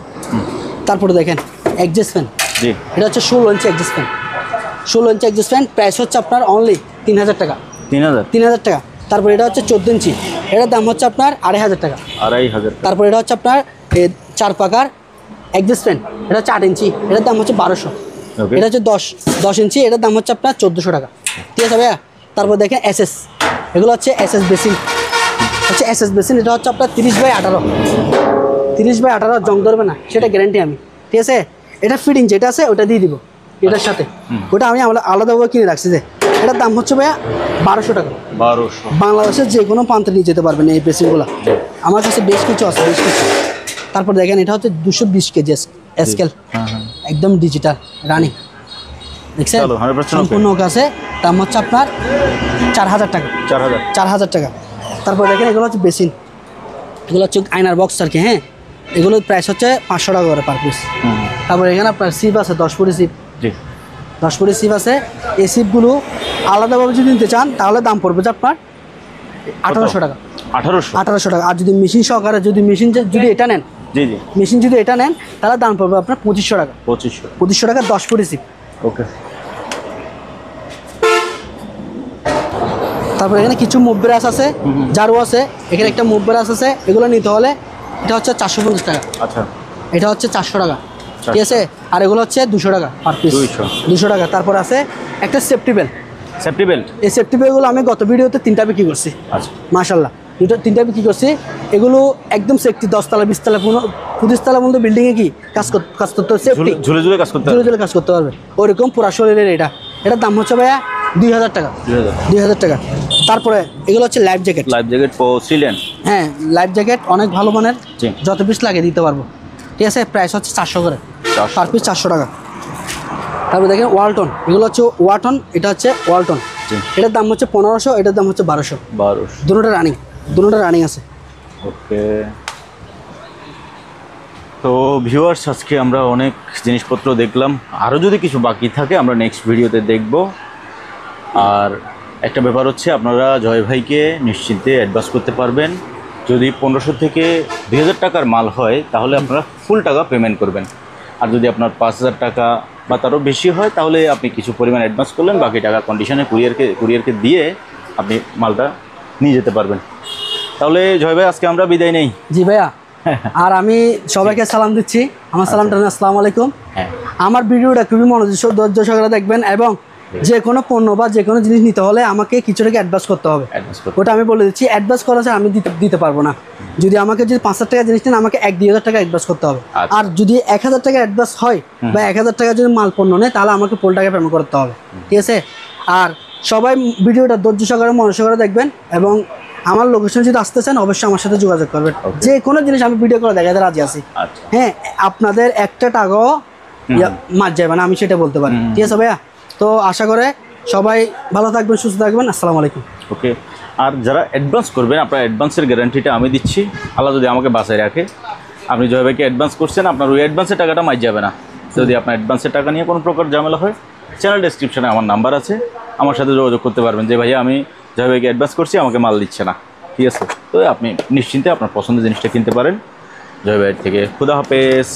তারপরে দেখেন অ্যাডজাস্ট ফ্যান, এটা হচ্ছে 16 ইঞ্চি অ্যাডজাস্ট ফ্যান, 16 ইঞ্চি অ্যাডজাস্ট ফ্যান। প্রাইস হচ্ছে আপনার অনলি 3000 টাকা 3000 টাকা। তারপর এটা হচ্ছে 14 ইঞ্চি, এটার দাম হচ্ছে আপনার 2500 টাকা। তারপর এটা হচ্ছে আপনার 4 পাকার অ্যাডজাস্ট ফ্যান, এটা হচ্ছে 8 ইঞ্চি, এটার দাম হচ্ছে 1200। এটা হচ্ছে 10 ইঞ্চি, এটার দাম হচ্ছে আপনার 1400 টাকা। ঠিক আছে ভাইয়া। তারপর দেখেন এসএস, এগুলো হচ্ছে এসএস বেসিন, হচ্ছে এসএস বেসিন। এটা হচ্ছে আপনার 30/18, 30/18 জং ধরবে না, সেটা গ্যারান্টি আমি। ঠিক আছে। এটা ফিটিং যেটা আছে ওটা দিয়ে দিব এটার সাথে, ওটা আমি আলাদাভাবে কিনে রাখছি। যে এটার দাম হচ্ছে ভাইয়া 1200 টাকা। 1200। বাংলাদেশের যে কোনো প্রান্তে নিয়ে যেতে পারবেন এই বেসিনগুলো, আমার কাছে বেশ কিছু আছে, বেশ কিছু। তারপর দেখেন এটা হচ্ছে 220 কেজি স্কেল, একদম ডিজিটাল রানিং, দেখছেন সম্পূর্ণ কাছে। দাম হচ্ছে আপনার 4000 টাকা। 4000 টাকা। তারপর দেখেন এগুলো হচ্ছে বেসিন, এগুলো হচ্ছে আয়নার বক্স আর কি। হ্যাঁ, এগুলোর প্রাইস হচ্ছে 500 টাকা করে পার পিস। তারপর এখানে আপনার সিপ আছে 10 ফুটি সিপ, 10 ফুটি সিপ আছে। এই সিপগুলো আলাদাভাবে যদি নিতে চান তাহলে দাম পড়বে যে আপনার 1800 টাকা। 1800 টাকা। আর যদি মেশিন সহকারে যদি এটা নেন, মেশিন যদি এটা নেন তাহলে দাম পড়বে আপনার 2500 টাকা। 2500 টাকা 10 ফুটি সিপ। ওকে। তারপর এখানে কিছু মুভ ব্রাশ আছে, জারু আছে, এখানে একটা মুভ ব্রাশ আছে। এগুলো নিতে হলে এটা হচ্ছে 450 টাকা। আচ্ছা। এটা হচ্ছে 400 টাকা। ঠিক আছে। আর এগুলো হচ্ছে 200 টাকা পার পিস। 200 টাকা। তারপর আছে একটা সেফটি বেল্ট। এই সেফটি বেল্টগুলো আমি গত ভিডিওতে 3টা বিক্রি করছি। আচ্ছা। মাশাআল্লাহ, 3টা বিক্রি করছি। এগুলো একদম সেফটি, 10 তলা 20 তলা 25 তলা পর্যন্ত বিল্ডিংয়ে কি কাজ করতে সেফটি, ঝুলে কাজ করতে পারবে ওইরকম পুরা শরীরের। এটার দাম হচ্ছে ভাইয়া 2000 টাকা। 2000 টাকা। তারপরে এগুলো হচ্ছে লাইফ জ্যাকেট পোস্টিলেন। হ্যাঁ, লাইফ জ্যাকেট অনেক ভালো মানের, যত পিস লাগে দিতে পারবো। ঠিক আছে। প্রাইস হচ্ছে 400 করে পার পিস, 400 টাকা। তারপরে দেখেন ওয়ালটন, এগুলো হচ্ছে ওয়াটন, এটা হচ্ছে ওয়ালটন। এটার দাম হচ্ছে 1500, এটার দাম হচ্ছে 1200। দুটোটা রানিং আছে। ওকে। তো ভিউয়ার্স, আজকে আমরা অনেক জিনিসপত্র দেখলাম, আরও যদি কিছু বাকি থাকে আমরা নেক্সট ভিডিওতে দেখব। আর একটা ব্যাপার হচ্ছে, আপনারা জয় ভাইকে নিশ্চিন্তে অ্যাডভান্স করতে পারবেন। যদি 1500 থেকে 2000 টাকার মাল হয় তাহলে আপনারা ফুল টাকা পেমেন্ট করবেন। আর যদি আপনার 5000 টাকা বা তারও বেশি হয় তাহলে আপনি কিছু পরিমাণ অ্যাডভান্স করলেন, বাকি টাকা কন্ডিশনে কুরিয়ারকে দিয়ে আপনি মালটা নিয়ে যেতে পারবেন। তাহলে জয় ভাই, আজকে আমরা বিদায় নেই। জি ভাইয়া। আর আমি সবাইকে সালাম দিচ্ছি। আমার সালামটা আসসালামু আলাইকুম। আমার ভিডিওটা খুবই মনোযোগ সহকারে দেখবেন, এবং যে কোনো পণ্য বা যে কোনো জিনিস নিতে হলে আমাকে কিছু টাকা অ্যাডভান্স করতে হবে। ওটা আমি বলে দিচ্ছি, অ্যাডভান্স করা ছাড়া আমি দিতে পারবো না। যদি আমাকে যদি 5000 টাকা জিনিস নেন, আমাকে 1-2000 টাকা অ্যাডভান্স করতে হবে। আর যদি 1000 টাকা অ্যাডভান্স হয় বা 1000 টাকা যদি মাল পণ্য নেয় তাহলে আমাকে ফুল টাকা পেমেন্ট করতে হবে। ঠিক আছে। আর সবাই ভিডিওটা ধৈর্য সহকারে মনোযোগ সহকারে দেখবেন, এবং আমার লোকেশন যদি আসতে চান অবশ্যই আমার সাথে যোগাযোগ করবেন। যে কোনো জিনিস আমি ভিডিও করে দেখাতে রাজি আছি। হ্যাঁ, আপনাদের একটা টাকাও মার যাবে না, আমি সেটা বলতে পারি। ঠিক আছে ভাইয়া। তো আশা করে সবাই ভালো থাকবেন, সুস্থ থাকবেন। আসসালামু আলাইকুম। ওকে। আর যারা অ্যাডভান্স করবেন, আপনার অ্যাডভান্সের গ্যারান্টিটা আমি দিচ্ছি। আল্লাহ যদি আমাকে বাঁচায় রাখে, আপনি জয় ভাইকে অ্যাডভান্স করছেন, আপনার ওই অ্যাডভান্সের টাকাটা মার যাবে না। যদি আপনার অ্যাডভান্সের টাকা নিয়ে কোনো প্রকার ঝামেলা হয়, চ্যানেল ডেসক্রিপশনে আমার নাম্বার আছে, আমার সাথে যোগাযোগ করতে পারবেন যে ভাইয়া আমি জয় ভাইকে অ্যাডভান্স করছি, আমাকে মাল দিচ্ছে না। ঠিক আছে। তো আপনি নিশ্চিন্তে আপনার পছন্দের জিনিসটা কিনতে পারেন জয় ভাইয়ের থেকে। খুদা হাফেজ।